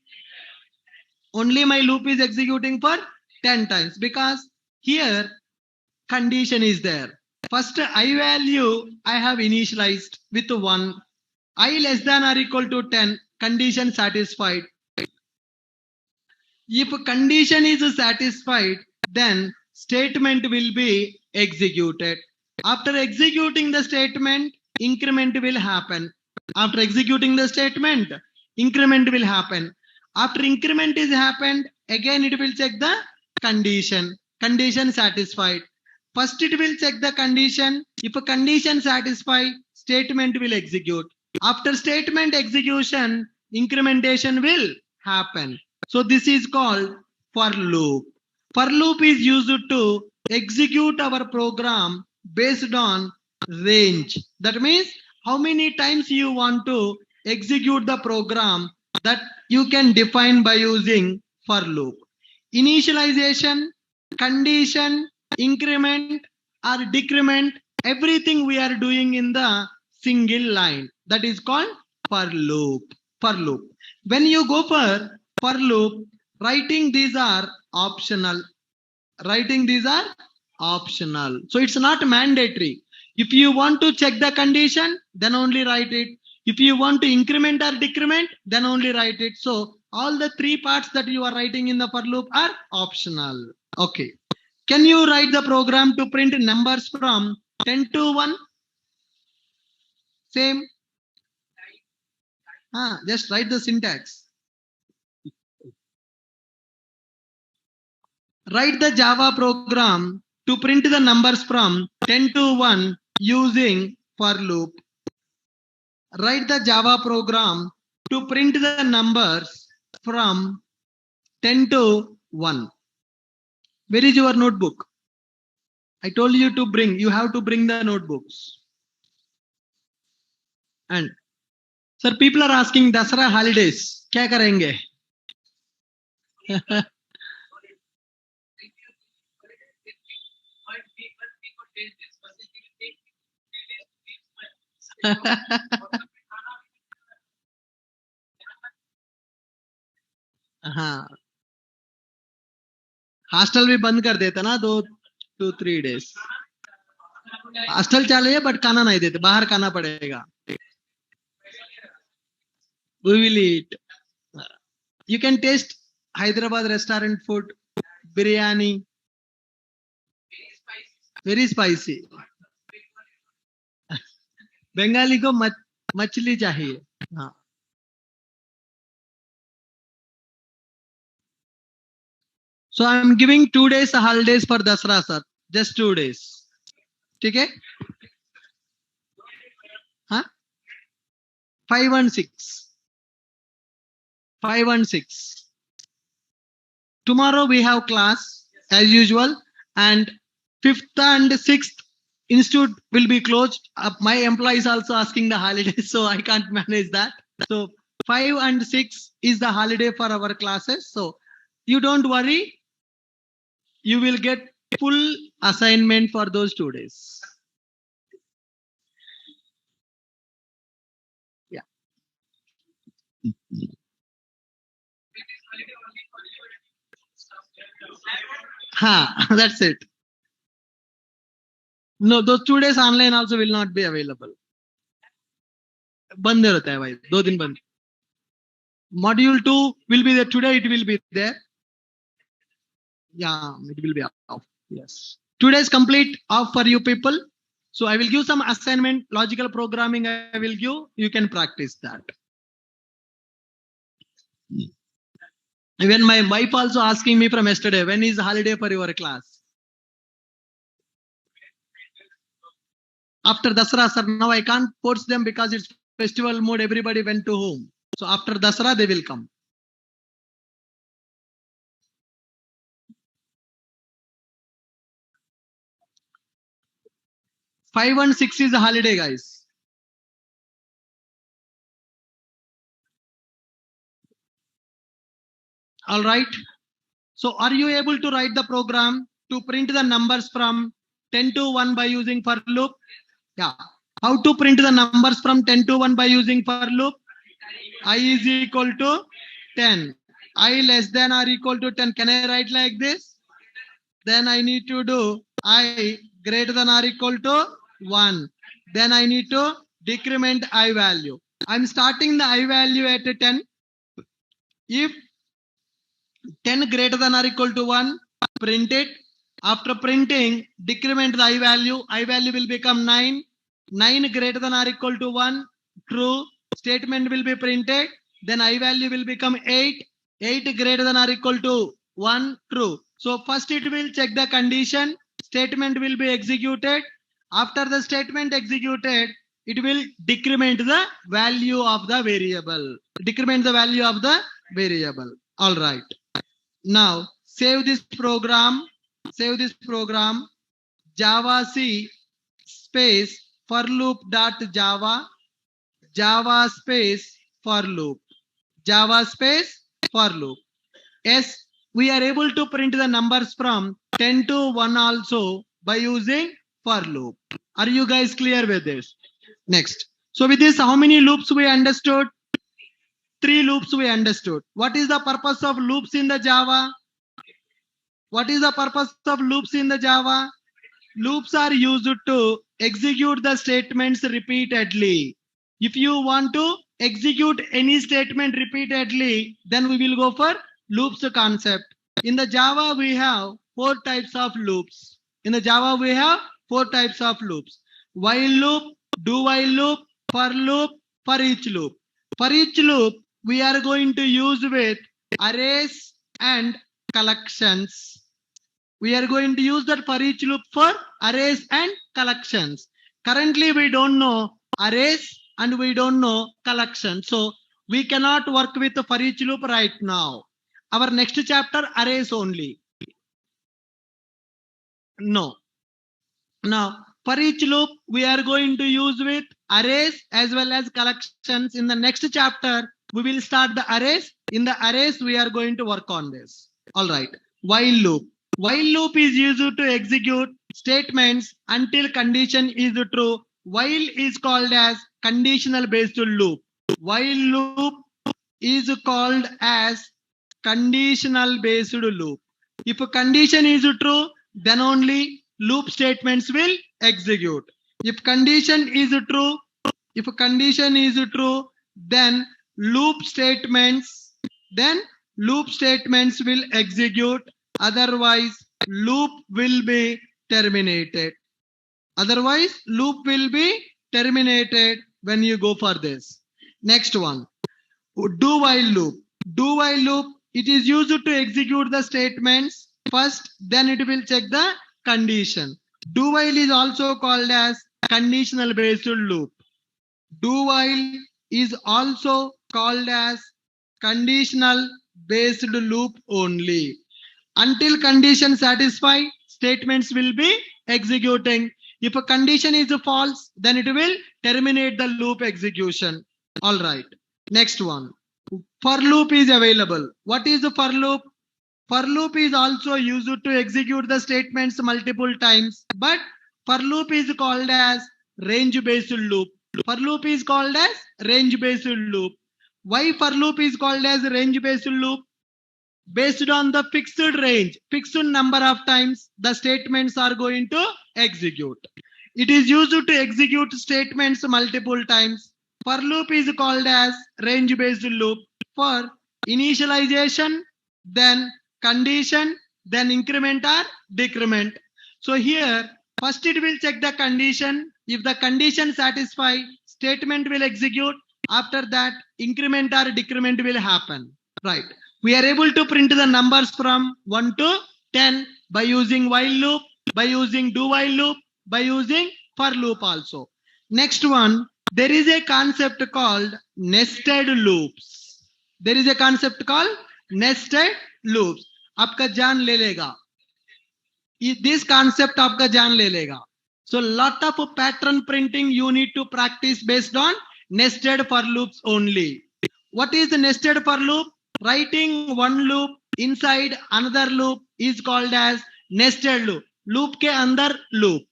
Only my loop is executing for 10 times because here condition is there. First I value I have initialized with 1. I less than or equal to 10. Condition satisfied. If condition is satisfied, then statement will be executed. After executing the statement, increment will happen. After executing the statement, increment will happen. After increment is happened, again it will check the condition. Condition satisfied. First it will check the condition. If a condition satisfied, statement will execute. After statement execution, incrementation will happen. So this is called for loop. For loop is used to execute our program based on range. That means how many times you want to execute the program, that you can define by using for loop. Initialization, condition, increment or decrement, everything we are doing in the single line. That is called for loop. For loop. When you go for loop, writing these are optional. Writing these are optional. So it's not mandatory. If you want to check the condition, then only write it. If you want to increment or decrement, then only write it. So all the three parts that you are writing in the for loop are optional. Okay. Can you write the program to print numbers from 10 to 1? Same. Just write the syntax. Write the Java program to print the numbers from 10 to 1 using for loop. Write the Java program to print the numbers from 10 to 1. Where is your notebook? I told you to bring. You have to bring the notebooks. And sir, people are asking Dasara holidays. Kya karenge? हाँ, hostel भी बंद कर देता ना 2-3 days. Hostel चालू but खाना नहीं देते, बाहर खाना पड़ेगा. We will eat. You can taste Hyderabad restaurant food, biryani. Very spicy. Bengali को मछली चाहिए. हाँ. So I am giving 2 days holidays for Dasra, sir. Just 2 days. ठीक है? हाँ? 5 and 6. 5 and 6. Tomorrow we have class as usual, and 5th and 6th institute will be closed. My employees also asking the holidays, so I can't manage that. So 5 and 6 is the holiday for our classes. So you don't worry. You will get full assignment for those 2 days. Yeah. That's it. No, those 2 days online also will not be available. बंद रहता है भाई, 2 दिन बंद. Module 2 will be there today. It will be there. Yeah, it will be off. Yes. 2 days complete off for you people. So I will give some assignment, logical programming I will give. You can practice that. Even my wife also asking me from yesterday, when is holiday for your class? After Dasara, sir, now I can't force them because it's festival mode. Everybody went to home. So after Dasara, they will come. Five and 6 is a holiday, guys. All right. So are you able to write the program to print the numbers from 10 to 1 by using for loop? Yeah. How to print the numbers from 10 to 1 by using for loop? I is equal to 10. I less than or equal to 10. Can I write like this? Then I need to do I greater than or equal to 1. Then I need to decrement I value. I'm starting the I value at 10. If 10 greater than or equal to 1, print it. After printing, decrement the I value. I value will become 9. 9 greater than or equal to 1, true. Statement will be printed. Then I value will become 8. 8 greater than or equal to 1, true. So first it will check the condition. Statement will be executed. After the statement executed, it will decrement the value of the variable. Decrement the value of the variable. All right. Now save this program. Save this program. Java C space for loop dot java, java space for loop, java space for loop. Yes, we are able to print the numbers from 10 to 1 also by using for loop. Are you guys clear with this? Next. So with this, how many loops we understood? 3 loops we understood. What is the purpose of loops in the Java? What is the purpose of loops in the Java? Loops are used to execute the statements repeatedly. If you want to execute any statement repeatedly, then we will go for loops concept. In the Java, we have 4 types of loops. In the Java, we have 4 types of loops. While loop, do while loop, for loop, for each loop. For each loop, we are going to use with arrays and collections. We are going to use that for each loop for arrays and collections. Currently, we don't know arrays and we don't know collections. So we cannot work with the for each loop right now. Our next chapter, arrays only. No. Now, for each loop, we are going to use with arrays as well as collections. In the next chapter, we will start the arrays. In the arrays, we are going to work on this. All right. While loop. While loop is used to execute statements until condition is true. While is called as conditional based loop. While loop is called as conditional based loop. If a condition is true, then only loop statements will execute. If condition is true, then loop statements will execute. Otherwise, loop will be terminated. When you go for this. Next one, do while loop. Do while loop, it is used to execute the statements first, then it will check the condition. Do while is also called as conditional based loop. Do while is also called as conditional based loop only. Until condition satisfy, statements will be executing. If a condition is false, then it will terminate the loop execution. All right. Next one. For loop is available. What is the for loop? For loop is also used to execute the statements multiple times, but for loop is called as range based loop. For loop is called as range based loop. Why for loop is called as range based loop? Based on the fixed range, fixed number of times the statements are going to execute. It is used to execute statements multiple times. For loop is called as range based loop. For initialization, then condition, then increment or decrement. So here, first it will check the condition. If the condition satisfy, statement will execute. After that, increment or decrement will happen. Right. We are able to print the numbers from 1 to 10 by using while loop, by using do while loop, by using for loop also. Next one, there is a concept called nested loops. There is a concept called nested loops. आपका जान ले लेगा. This concept आपका जान ले लेगा. So lot of pattern printing you need to practice based on nested for loops only. What is the nested for loop? Writing one loop inside another loop is called as nested loop. Loop के अंदर loop.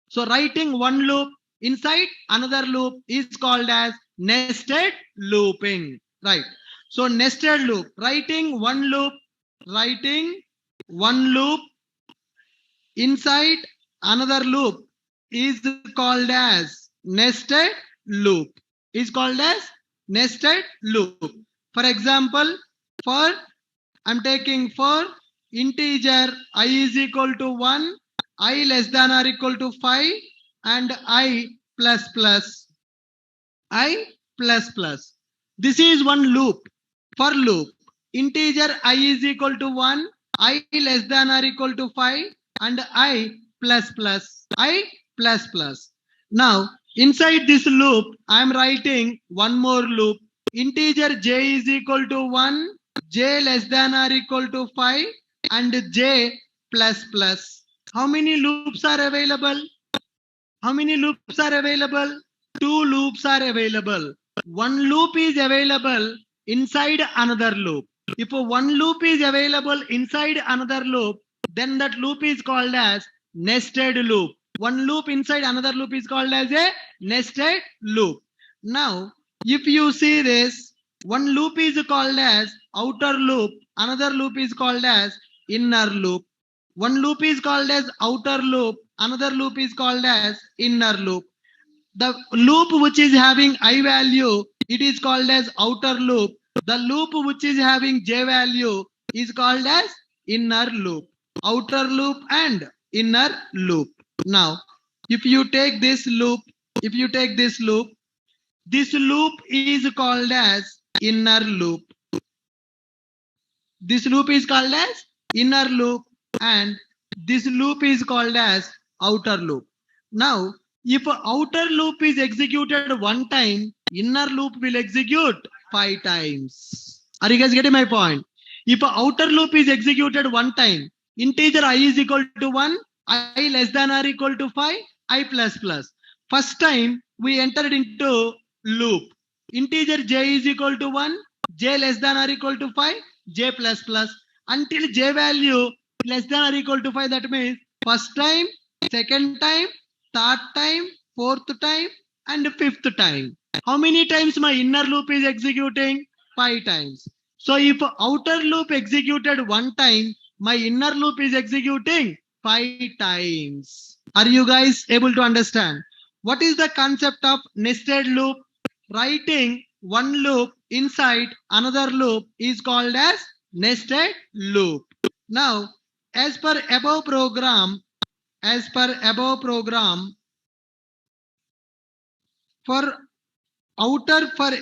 So writing one loop inside another loop is called as nested looping. Right. So nested loop, writing one loop inside another loop is called as nested loop. Is called as nested loop. For example, I'm taking for integer I is equal to 1, I less than or equal to 5, and I plus plus. This is one loop. For loop, integer I is equal to 1, I less than or equal to 5, and I plus plus. Now, inside this loop, I am writing one more loop. Integer j is equal to 1, j less than or equal to 5, and j plus plus. How many loops are available? How many loops are available? Two loops are available. One loop is available inside another loop. If one loop is available inside another loop, then that loop is called as nested loop. One loop inside another loop is called as a nested loop. Now, if you see this, one loop is called as outer loop, another loop is called as inner loop. One loop is called as outer loop, another loop is called as inner loop. The loop which is having I value, it is called as outer loop. The loop which is having j value is called as inner loop. Outer loop and inner loop. Now, if you take this loop, this loop is called as inner loop. This loop is called as inner loop and this loop is called as outer loop. Now, if outer loop is executed one time, inner loop will execute 5 times. Are you guys getting my point? If outer loop is executed one time, integer I is equal to 1, I less than or equal to 5, I plus plus. First time we entered into loop. Integer j is equal to 1, j less than or equal to 5, j plus plus until j value less than or equal to 5. That means first time, second time, third time, fourth time and fifth time. How many times my inner loop is executing? 5 times. So if outer loop executed one time, my inner loop is executing 5 times. Are you guys able to understand? What is the concept of nested loop? Writing one loop inside another loop is called as nested loop. Now, as per above program, for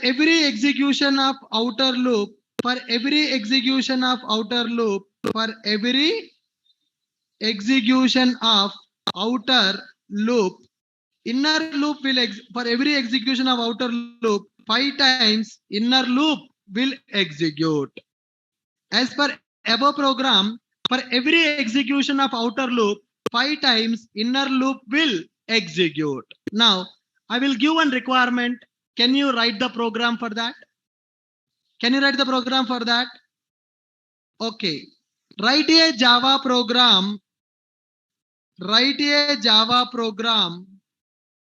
every execution of outer loop, for every execution of outer loop, inner loop will for every execution of outer loop 5 times inner loop will execute. As per above program, for every execution of outer loop 5 times inner loop will execute. Now I will give one requirement. Can you write the program for that? Can you write the program for that? Okay. Write a Java program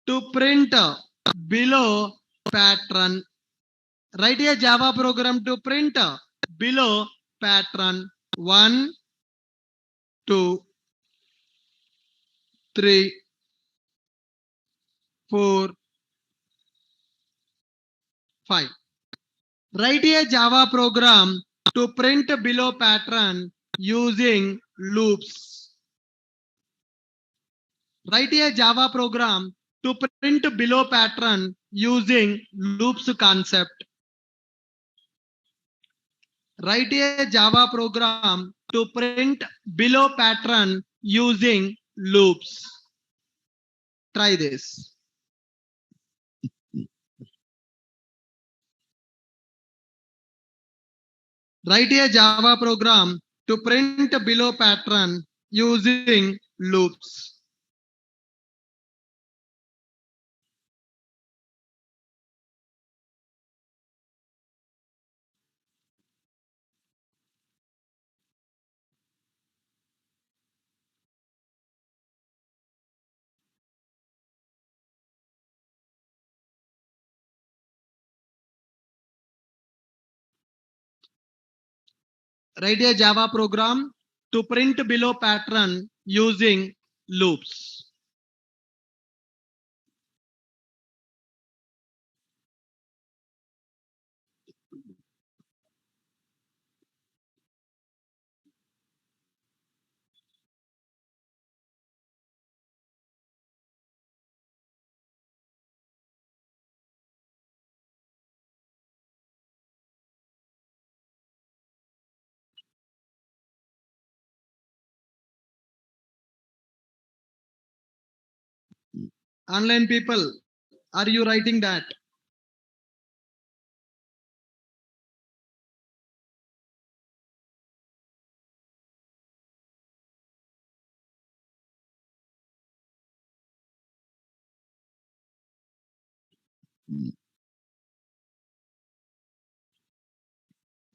to print below pattern. Write a Java program to print below pattern 1, 2, 3, 4, 5. Write a Java program to print below pattern using loops. Write a Java program to print below pattern using loops concept. Write a Java program to print below pattern using loops. Try this. Write a Java program to print below pattern using loops. Write a Java program to print below pattern using loops. Online people, are you writing that?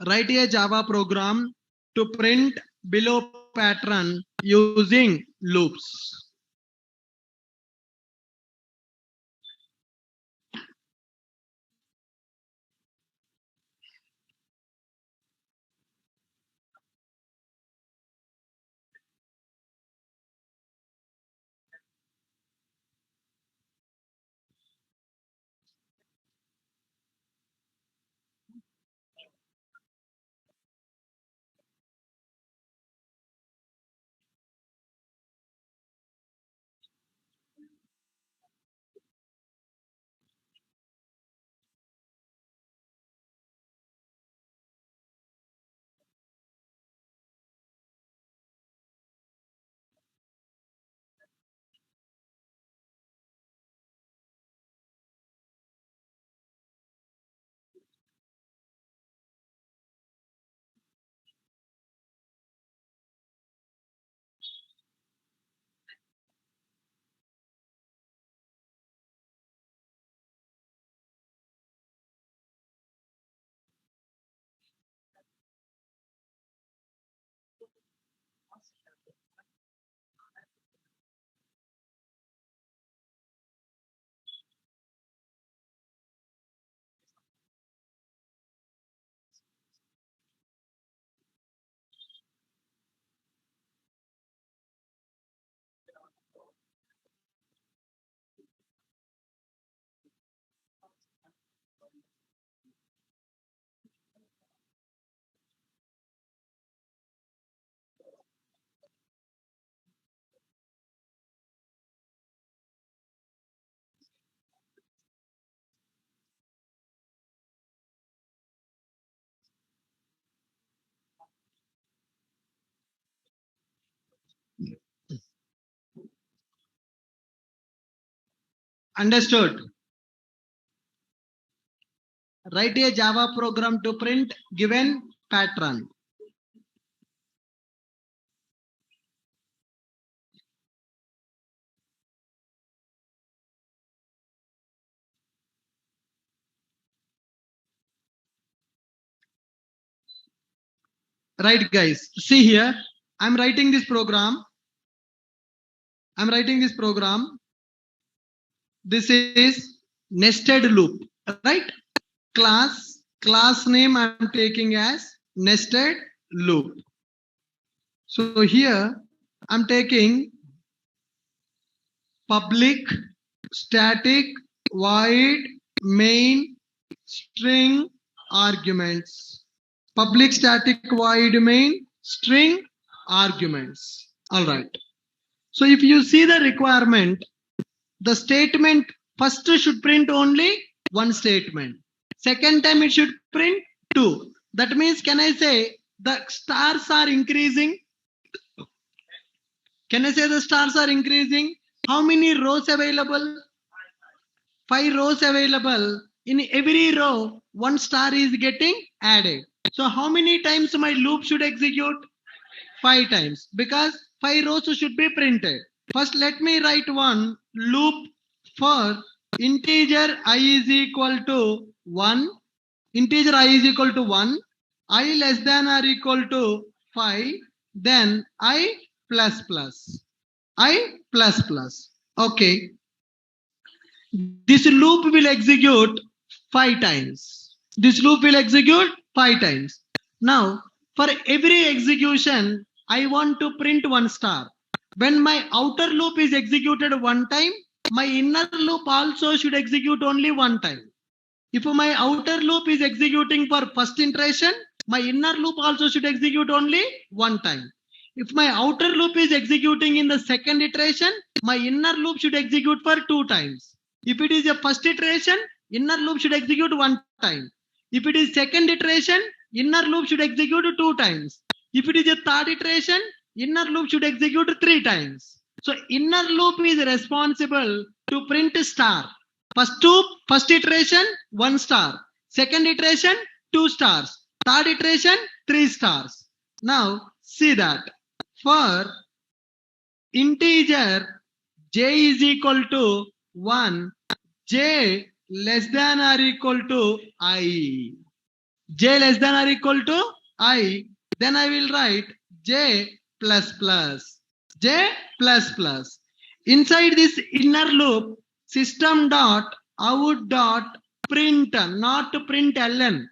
Write a Java program to print below pattern using loops. Understood? Write a Java program to print given pattern. Right, guys. See here. I'm writing this program. This is nested loop, right? Class name I'm taking as nested loop. So here I'm taking public static void main string arguments. Public static void main string arguments. All right. So if you see the requirement, the statement first should print only one statement. Second time it should print two. That means, can I say the stars are increasing? Can I say the stars are increasing? How many rows available? 5 rows available. In every row, one star is getting added. So how many times my loop should execute? 5 times, because 5 rows should be printed. First, let me write one loop for integer I is equal to 1. Integer I is equal to 1. I less than or equal to 5. Then I plus plus. I plus plus. Okay. This loop will execute 5 times. This loop will execute 5 times. Now, for every execution, I want to print one star. When my outer loop is executed one time, my inner loop also should execute only one time. If my outer loop is executing for first iteration, my inner loop also should execute only one time. If my outer loop is executing in the second iteration, my inner loop should execute for 2 times. If it is a first iteration, inner loop should execute 1 time. If it is second iteration, inner loop should execute 2 times. If it is a third iteration, inner loop should execute 3 times. So inner loop is responsible to print star. First iteration, 1 star. Second iteration, 2 stars. Third iteration, 3 stars. Now see that for integer j is equal to 1, j less than or equal to I. J less than or equal to I. Then I will write J plus plus. J plus plus. Inside this inner loop, system dot out dot print, not print ln.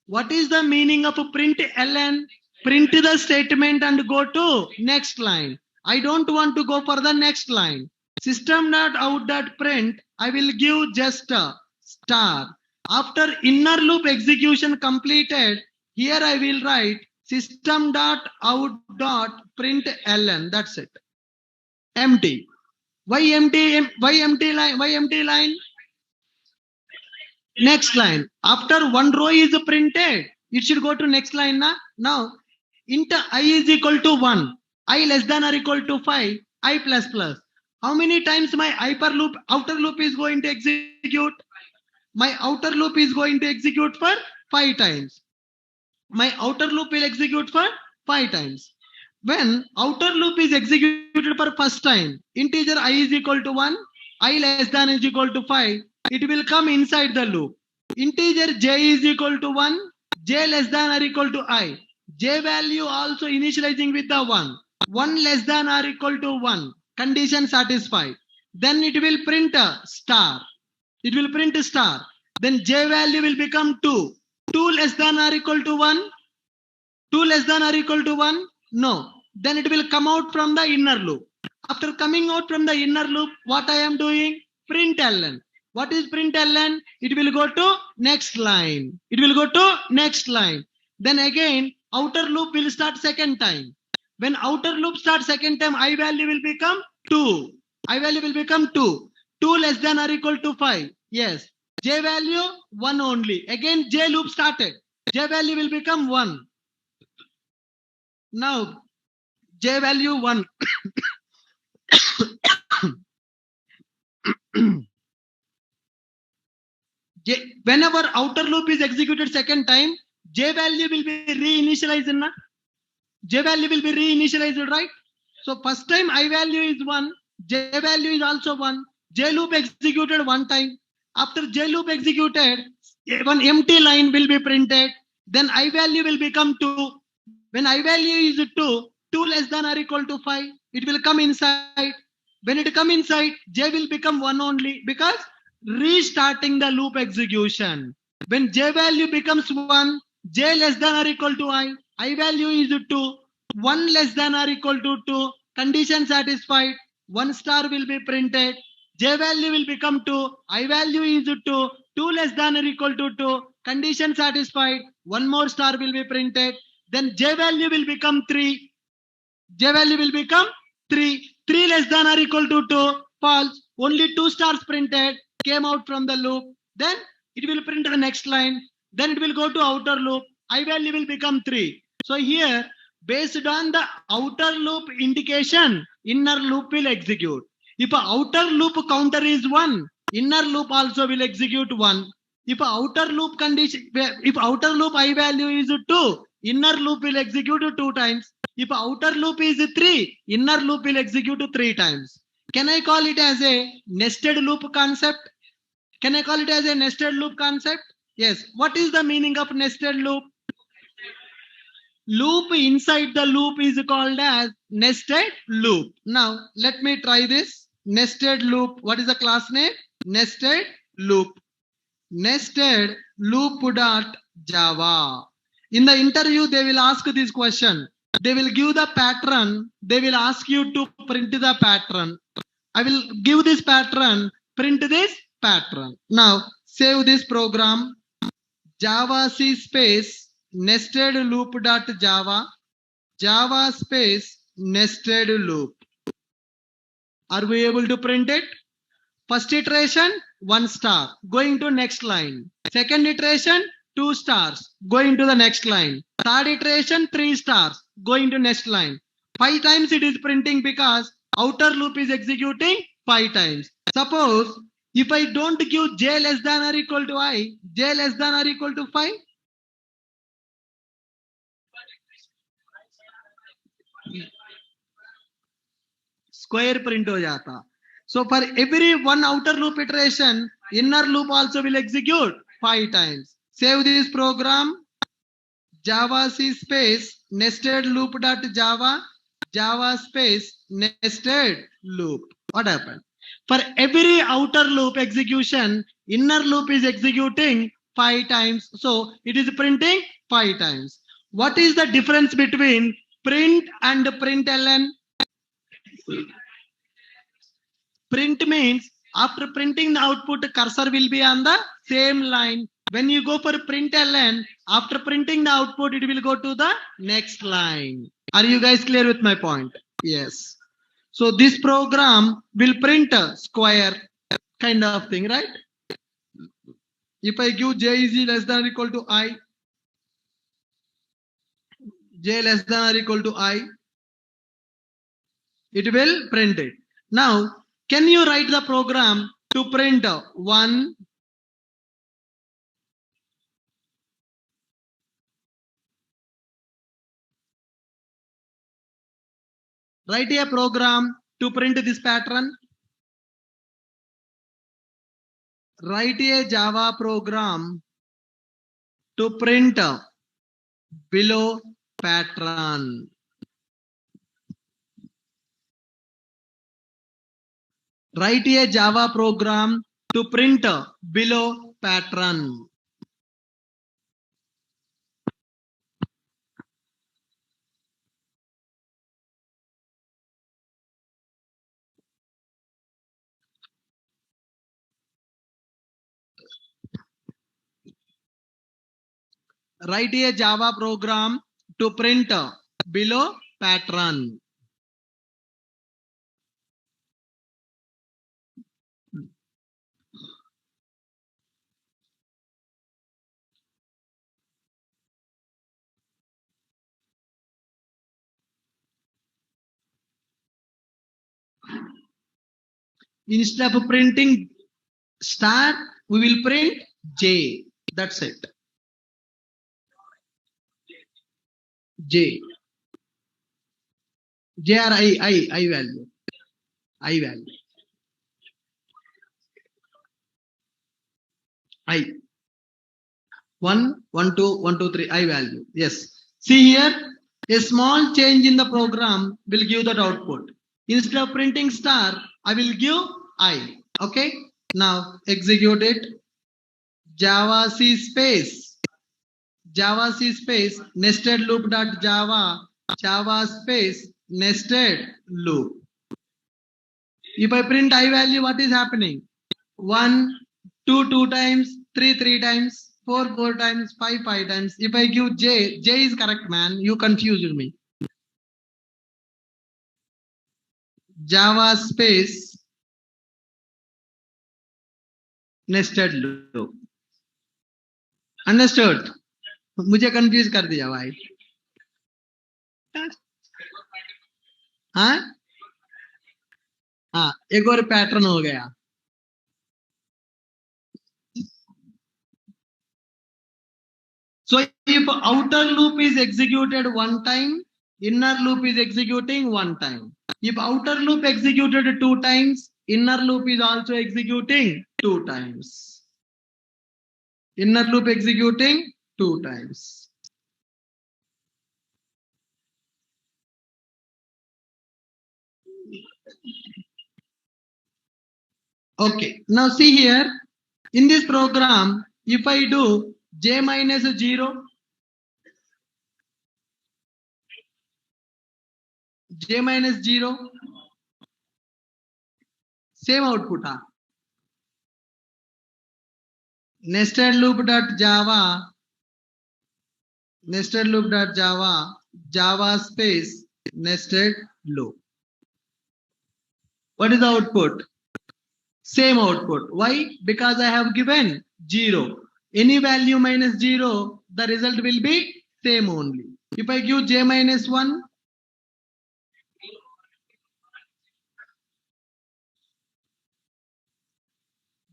What is the meaning of print ln? Print the statement and go to next line. I don't want to go for the next line. System dot out dot print, I will give just a star. After inner loop execution completed, here I will write system dot out dot print ln. That's it. Empty. Why empty? Why empty line? Why empty line? Next line. After one row is printed, it should go to next line. Now, int I is equal to 1, I less than or equal to 5, I plus plus. How many times my outer loop is going to execute? My outer loop is going to execute for 5 times. My outer loop will execute for 5 times. When outer loop is executed for first time, integer I is equal to 1, I less than is equal to 5, it will come inside the loop. Integer j is equal to 1, j less than or equal to I. J value also initializing with the 1. 1 less than or equal to 1. Condition satisfied. Then it will print a star. It will print a star. Then j value will become 2. 2 less than or equal to 1. 2 less than or equal to 1. No. Then it will come out from the inner loop. After coming out from the inner loop, what I am doing? Print ln. What is print ln? It will go to next line. It will go to next line. Then again, outer loop will start second time. When outer loop starts second time, I value will become 2. I value will become 2. 2 less than or equal to 5. Yes. J value 1 only. Again, J loop started. J value will become 1. Now, J value 1. Whenever outer loop is executed second time, J value will be reinitialized. J value will be reinitialized, right? So first time I value is 1, J value is also 1. J loop executed one time. After J loop executed, one empty line will be printed. Then I value will become 2. When I value is 2, 2 less than or equal to 5, it will come inside. When it come inside, J will become 1 only because restarting the loop execution. When J value becomes 1, J less than or equal to I value is 2, 1 less than or equal to 2, condition satisfied, 1 star will be printed, J value will become 2, I value is 2, 2 less than or equal to 2, condition satisfied, 1 more star will be printed, then J value will become 3, J value will become 3, 3 less than or equal to 2, false, only 2 stars printed, came out from the loop, then it will print the next line, then it will go to outer loop, I value will become 3. So here, based on the outer loop indication, inner loop will execute. If outer loop counter is 1, inner loop also will execute 1. If outer loop condition, if outer loop I value is 2, inner loop will execute 2 times. If outer loop is 3, inner loop will execute 3 times. Can I call it as a nested loop concept? Can I call it as a nested loop concept? Yes. What is the meaning of nested loop? Loop inside the loop is called as nested loop. Now, let me try this. Nested loop. What is the class name? Nested loop. Nested loop dot Java. In the interview, they will ask this question. They will give the pattern. They will ask you to print the pattern. I will give this pattern, print this pattern. Now, save this program. Java C space nested loop dot Java. Java space nested loop. Are we able to print it? First iteration, 1 star, going to next line. Second iteration, 2 stars, going to the next line. Third iteration, 3 stars, going to next line. 5 times it is printing because outer loop is executing 5 times. Suppose if I don't give J less than or equal to I, J less than or equal to 5, square print हो जाता. So for every one outer loop iteration, Inner loop also will execute 5 times. Save this program. Java C space nested loop dot Java, Java space nested loop. What happened? For every outer loop execution, inner loop is executing 5 times. So it is printing 5 times. What is the difference between print and println? Print means after printing the output, cursor will be on the same line. When you go for println, after printing the output, it will go to the next line. Are you guys clear with my point? Yes. So this program will print a square kind of thing, right? If I give j is less than or equal to I, j less than or equal to I, it will print it. Now, can you write the program to print 1, write a program to print this pattern? Write a Java program to print below pattern. Write a Java program to print below pattern. Write a Java program to print below pattern. Instead of printing star, we will print J. That's it. J. J or I value. I value. I. 1, 1, 2, 1, 2, 3, I value. Yes. See here, a small change in the program will give that output. Instead of printing star, I will give I. Okay. Now execute it. Java C space. Java C space nested loop dot Java. Java space nested loop. If I print I value, what is happening? 1, 2, 2 times, 3, 3 times, 4, 4 times, 5, 5 times. If I give J is correct, man. You confused me. Java space nested loop. Understood? मुझे confuse कर दिया भाई. हाँ हाँ, एक और pattern हो गया. So if outer loop is executed 1 time, inner loop is executing 1 time. If outer loop executed 2 times, inner loop is also executing 2 times. Inner loop executing 2 times. Okay, now see here, in this program, if I do j minus 0, j minus 0, same output. Nested loop dot Java, nested loop dot Java, Java space nested loop. What is the output? Same output. Why? Because I have given 0. Any value minus 0, the result will be same only. If I give j minus 1,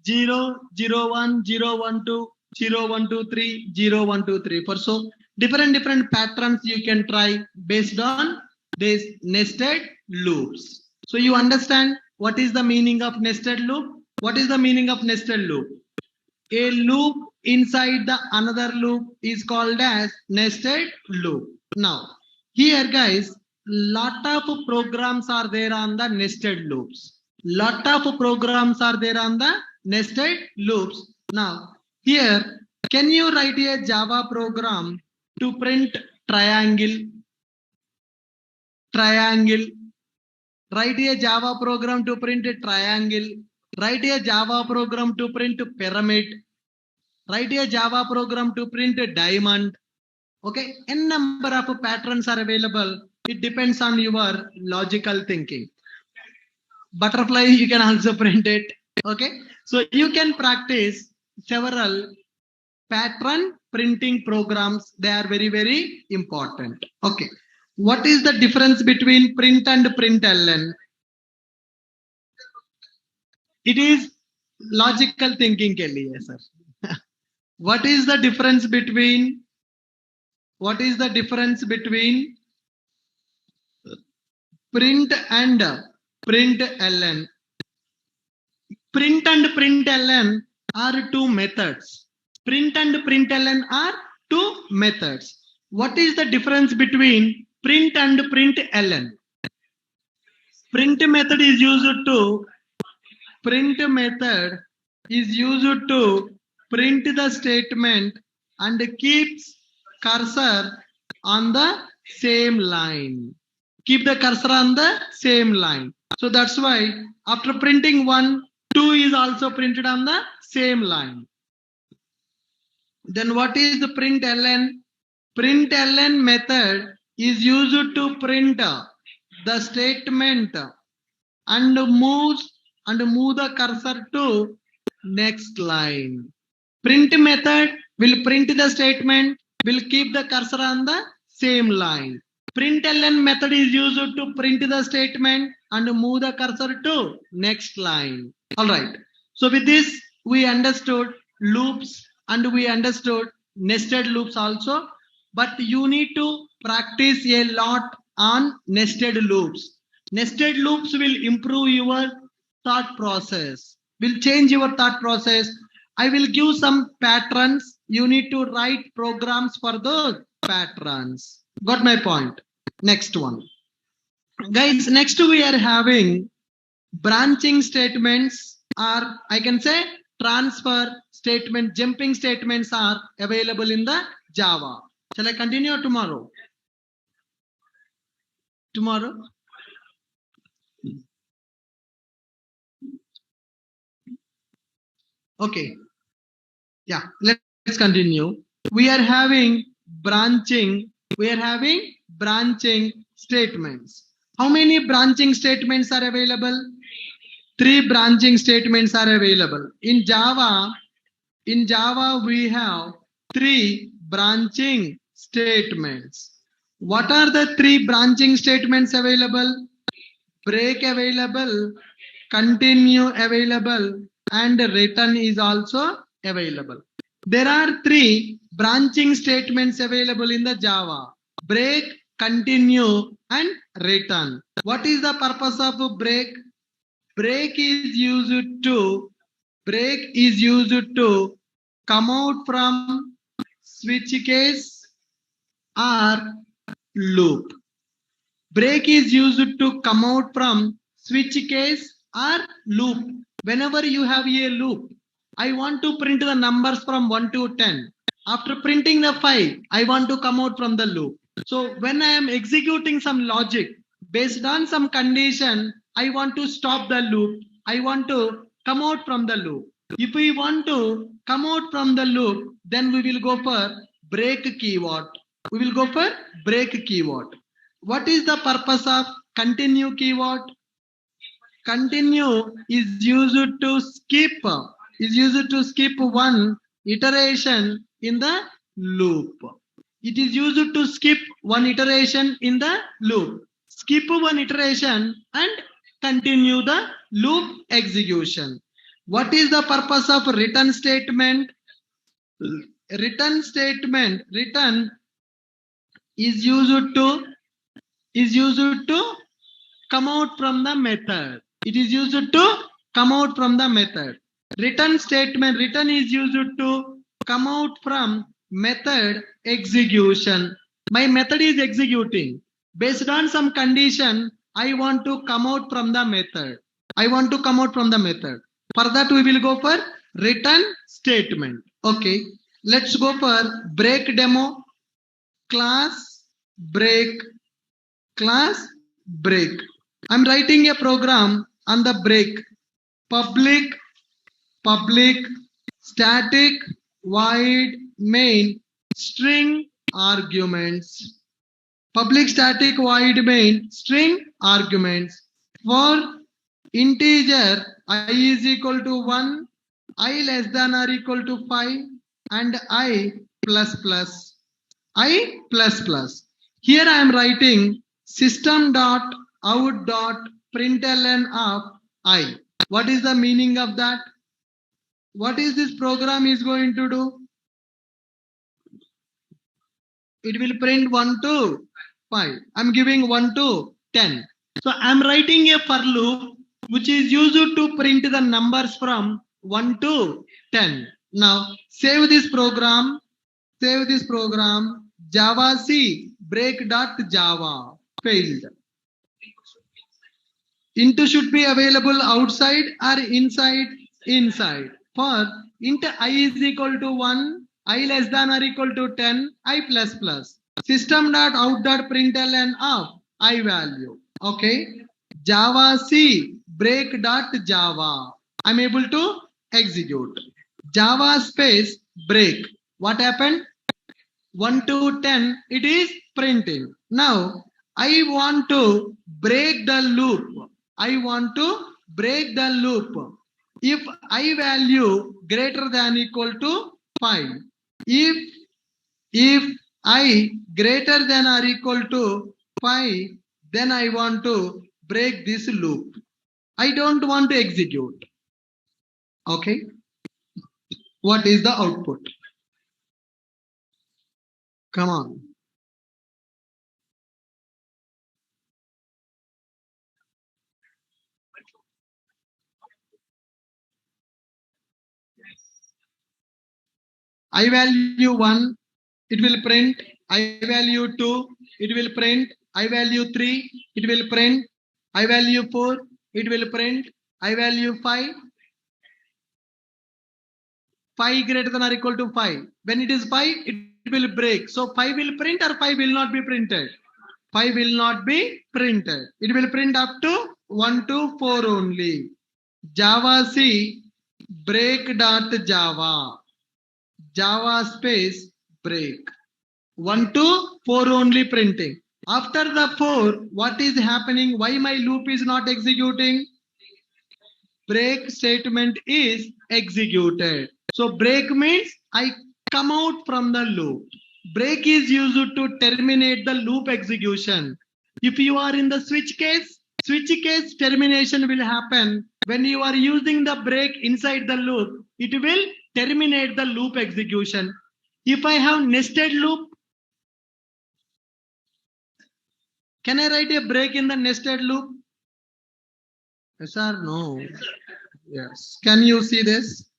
zero, 0, 1, 0, 1, 2, 0, 1, 2, 3, 0, 1, 2, 3, 4. So different patterns you can try based on these nested loops. So you understand what is the meaning of nested loop? What is the meaning of nested loop? A loop inside the another loop is called as nested loop. Now, here guys, lot of programs are there on the nested loops. Lot of programs are there on the nested loops. Now, here, can you write a Java program to print triangle? Triangle. Write a Java program to print a triangle. Write a Java program to print a pyramid. Write a Java program to print a diamond. Okay, n number of patterns are available. It depends on your logical thinking. Butterfly, you can also print it. Okay, so you can practice several pattern printing programs. They are very, very important. Okay, what is the difference between print and println? It is logical thinking के लिए, sir. What is the difference between print and println? Print and println are two methods. Print and println are two methods. What is the difference between print and println? Print method is used to print the statement and keeps cursor on the same line. Keep the cursor on the same line. So that's why after printing 1, 2 is also printed on the same line. Then what is the println? Println method is used to print the statement and move the cursor to next line. Print method will print the statement, will keep the cursor on the same line. Println method is used to print the statement and move the cursor to next line. All right. So with this, we understood loops and we understood nested loops also. But you need to practice a lot on nested loops. Nested loops will improve your thought process, will change your thought process. I will give some patterns. You need to write programs for those patterns. Got my point? Next one. Guys, next we are having branching statements, or I can say transfer statement, jumping statements are available in the Java. Shall I continue tomorrow? Tomorrow? Okay. Yeah, let's continue. We are having branching statements. How many branching statements are available? 3 branching statements are available. In Java, we have 3 branching statements. What are the 3 branching statements available? Break available, continue available, and return is also available. There are 3 branching statements available in the Java: break, continue, and return. What is the purpose of break? Break is used to come out from switch case or loop. Break is used to come out from switch case or loop. Whenever you have a loop, I want to print the numbers from 1 to 10. After printing the 5, I want to come out from the loop. So when I am executing some logic based on some condition, I want to stop the loop. I want to come out from the loop. If we want to come out from the loop, then we will go for break keyword. We will go for break keyword. What is the purpose of continue keyword? Continue is used to skip one iteration in the loop. It is used to skip one iteration in the loop. Skip one iteration and continue the loop execution. What is the purpose of return statement? Return is used to come out from the method. It is used to come out from the method. Return statement, return is used to come out from method execution. My method is executing. Based on some condition, I want to come out from the method. I want to come out from the method. For that, we will go for return statement. Okay. Let's go for break demo. Class break. Class break. I'm writing a program on the break. Public static void main string arguments. Public static void main string arguments. For integer I is equal to 1, I less than or equal to 5, and I plus plus. I plus plus. Here I am writing system dot out dot println of I. What is the meaning of that? What is this program is going to do? It will print 1 to 5. I'm giving 1 to 10. So I'm writing a for loop which is used to print the numbers from 1 to 10. Now save this program. Save this program. Java C break.java failed. Into should be available outside or inside? Inside. For int I is equal to 1, I less than or equal to 10, I plus plus. System dot out dot println of I value. Okay. Java C break dot Java. I'm able to execute. Java space break. What happened? 1 to 10, it is printing. Now, I want to break the loop. I want to break the loop. If I value greater than equal to 5. If I greater than or equal to 5, then I want to break this loop. I don't want to execute. Okay. What is the output? Come on. I value 1, it will print. I value 2, it will print. I value 3, it will print. I value 4, it will print. I value 5. 5 greater than or equal to 5. When it is 5, it will break. So 5 will print or 5 will not be printed. 5 will not be printed. It will print up to 1 to 4 only. Java C break.java. Java space break. 1 to 4 only printing. After the 4, what is happening? Why my loop is not executing? Break statement is executed. So break means I come out from the loop. Break is used to terminate the loop execution. If you are in the switch case termination will happen when you are using the break inside the loop. It will terminate the loop execution. If I have nested loop, can I write a break in the nested loop? Yes or no? Yes. Can you see this?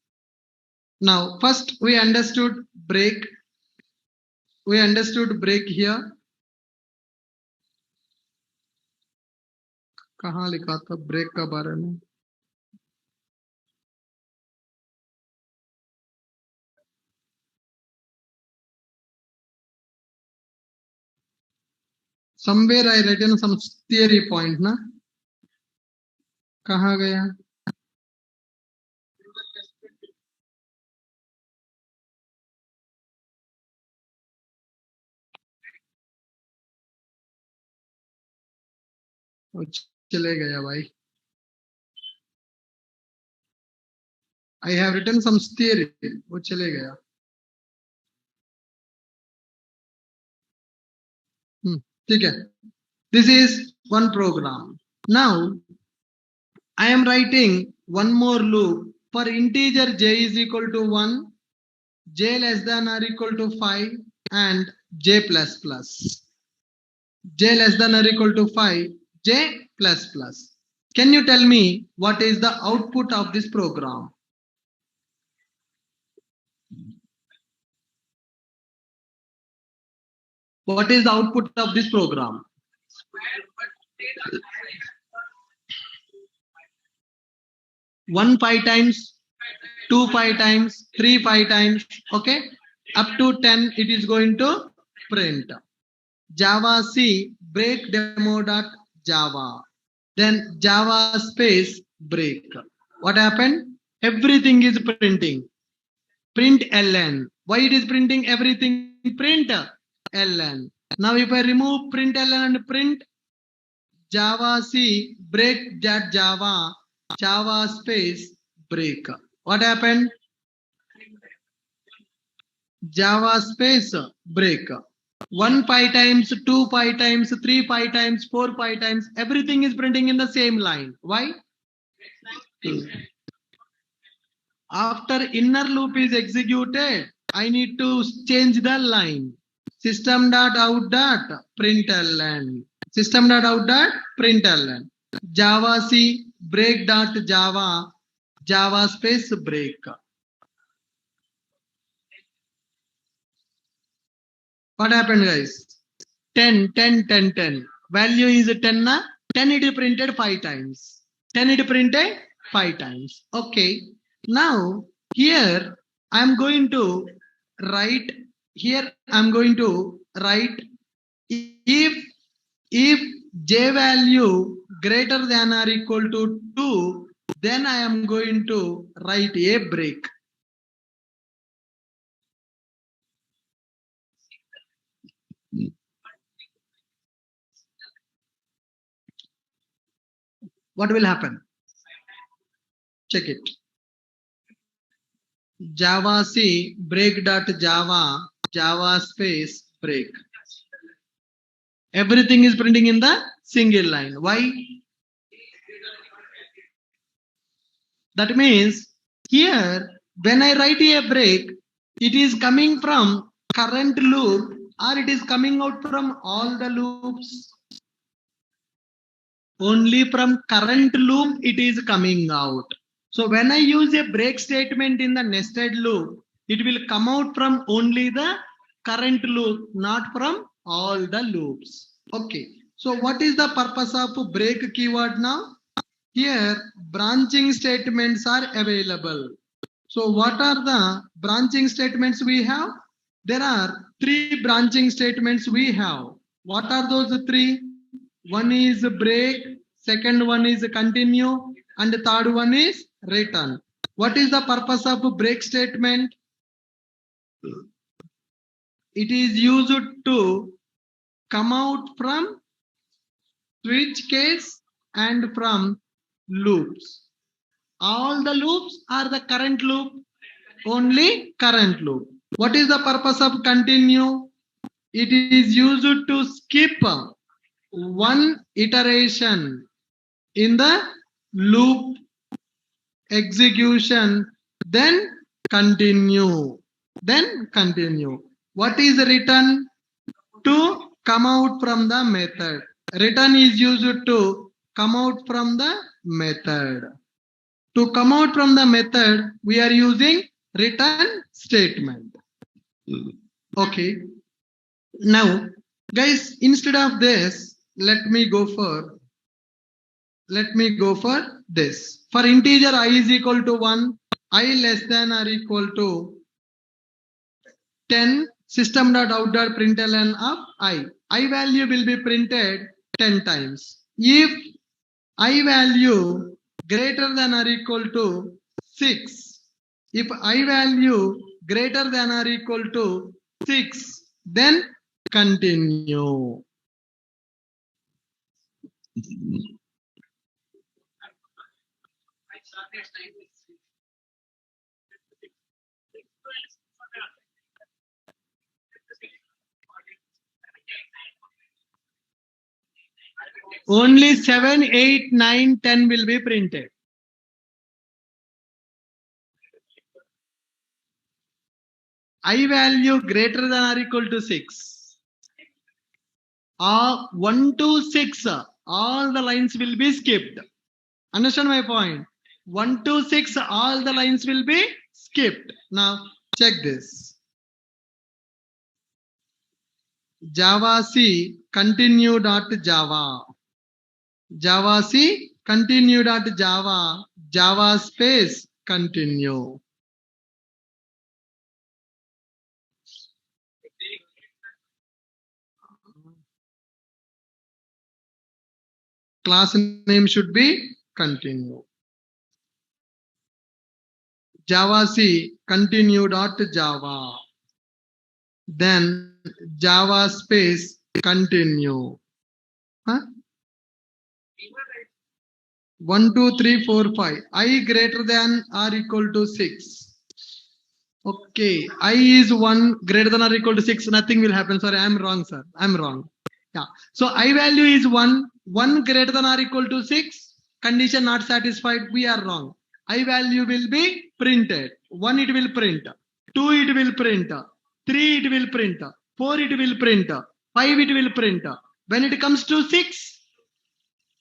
Now, first we understood break. We understood break here. कहाँ लिखा था break का बारे में? Somewhere I written some theory point ना? कहाँ गया? चले गया भाई. I have written some theory. वो चले गया. ठीक है. This is one program. Now I am writing one more loop for integer j is equal to 1, j less than or equal to 5, and j plus plus. J less than or equal to 5, j plus plus. Can you tell me what is the output of this program? What is the output of this program? 1 5 times, 2 5 times, 3 5 times. Okay, up to 10 it is going to print. Java C break demo.java. Then Java space break. What happened? Everything is printing. Print ln. Why it is printing everything? Print ln. Now if I remove print ln and print Java C break that Java, Java space break. What happened? Java space break. 1 5 times, 2 5 times, 3 5 times, 4 5 times, everything is printing in the same line. Why? After inner loop is executed, I need to change the line. System.out.println. System.out.println. Java C break.java, Java space break. What happened, guys? 10, 10, 10, 10. Value is 10 na? 10 it is printed 5 times. 10 it is printed 5 times. Okay. Now here I am going to write, if j value greater than or equal to 2, then I am going to write a break. What will happen? Check it. Java C break.java, Java space break. Everything is printing in the single line. Why? That means here when I write a break, it is coming from current loop or it is coming out from all the loops. Only from current loop it is coming out. So when I use a break statement in the nested loop, it will come out from only the current loop, not from all the loops. Okay. So what is the purpose of break keyword now? Here branching statements are available. So what are the branching statements we have? There are 3 branching statements we have. What are those 3? One is break, second one is continue, and the third one is return. What is the purpose of break statement? It is used to come out from switch case and from loops. All the loops are the current loop, only current loop. What is the purpose of continue? It is used to skip one iteration in the loop execution, then continue. What is return? To come out from the method. Return is used to come out from the method. To come out from the method, we are using return statement. Okay. Now, guys, instead of this, let me go for this. For integer I is equal to 1, I less than or equal to 10, system.out.println of I. I value will be printed 10 times. If I value greater than or equal to 6, if I value greater than or equal to 6, then continue. Only 7, 8, 9, 10 will be printed. I value greater than or equal to 6. 1 to 6, all the lines will be skipped. Understand my point? 1 to 6, all the lines will be skipped. Now check this. Java C continue dot Java. Java C continue dot Java. Java space continue. Class name should be continue. Java C continue dot Java. Then Java space continue. Huh? 1, 2, 3, 4, 5. I greater than or equal to 6. Okay. I is 1 greater than or equal to 6. Nothing will happen. Sorry, I'm wrong, sir. I'm wrong. Yeah. So I value is 1. 1 greater than or equal to 6. Condition not satisfied. We are wrong. I value will be printed. 1 it will print. 2 it will print. 3 it will print. 4 it will print. 5 it will print. When it comes to 6,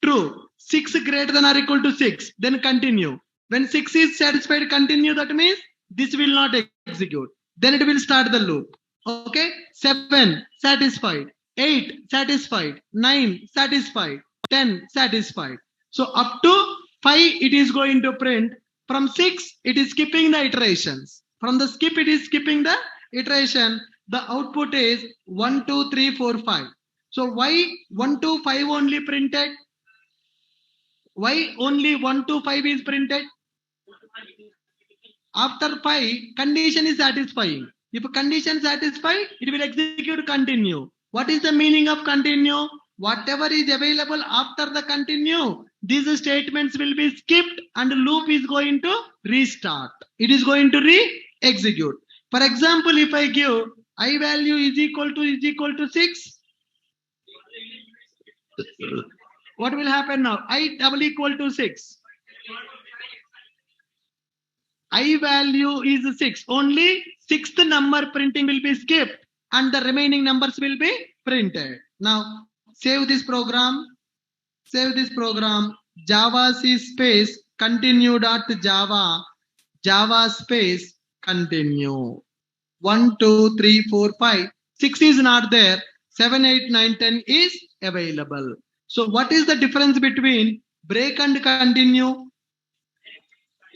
true. 6 greater than or equal to 6. Then continue. When 6 is satisfied, continue. That means this will not execute. Then it will start the loop. Okay. 7 satisfied. 8 satisfied. 9 satisfied. 10 satisfied. So up to 5 it is going to print. From 6 it is skipping the iterations. From the skip it is skipping the iteration. The output is 1, 2, 3, 4, 5. So why 1 to 5 only printed? Why only 1 to 5 is printed? After 5, condition is satisfying. If condition satisfied, it will execute continue. What is the meaning of continue? Whatever is available after the continue, these statements will be skipped and loop is going to restart. It is going to re-execute. For example, if I give I value is equal to 6, what will happen now? I double equal to 6. I value is 6. Only 6th number printing will be skipped and the remaining numbers will be printed. Now save this program. Save this program. Java C space continue dot Java. Java space continue. 1, 2, 3, 4, 5. 6 is not there. 7, 8, 9, 10 is available. So what is the difference between break and continue?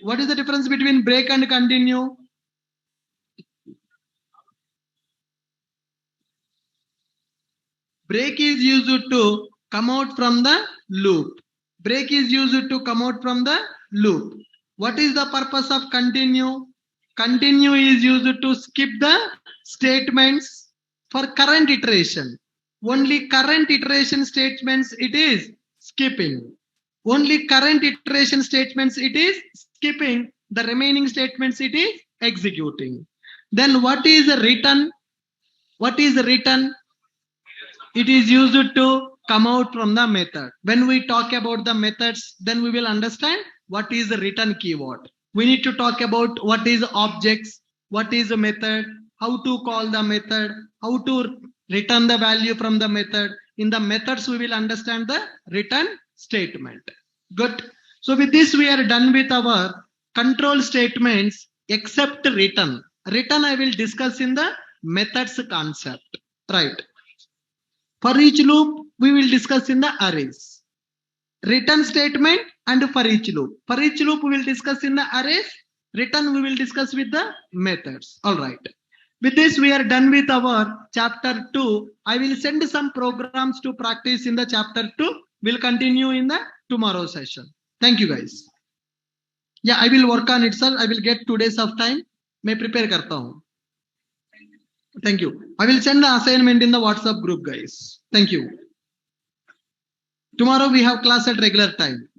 What is the difference between break and continue? Break is used to come out from the loop. Break is used to come out from the loop. What is the purpose of continue? Continue is used to skip the statements for current iteration. Only current iteration statements it is skipping. Only current iteration statements it is skipping. The remaining statements it is executing. Then what is written? What is written? It is used to come out from the method. When we talk about the methods, then we will understand what is the return keyword. We need to talk about what is objects, what is a method, how to call the method, how to return the value from the method. In the methods, we will understand the return statement. Good. So with this, we are done with our control statements except return. Return I will discuss in the methods concept. Right. For each loop, we will discuss in the arrays. Return statement and for each loop. For each loop, we will discuss in the arrays. Return, we will discuss with the methods. All right. With this, we are done with our chapter 2. I will send some programs to practice in the chapter 2. We'll continue in the tomorrow session. Thank you, guys. Yeah, I will work on it, sir. I will get 2 days of time. मैं prepare करता हूँ. Thank you. I will send the assignment in the WhatsApp group, guys. Thank you. Tomorrow we have class at regular time.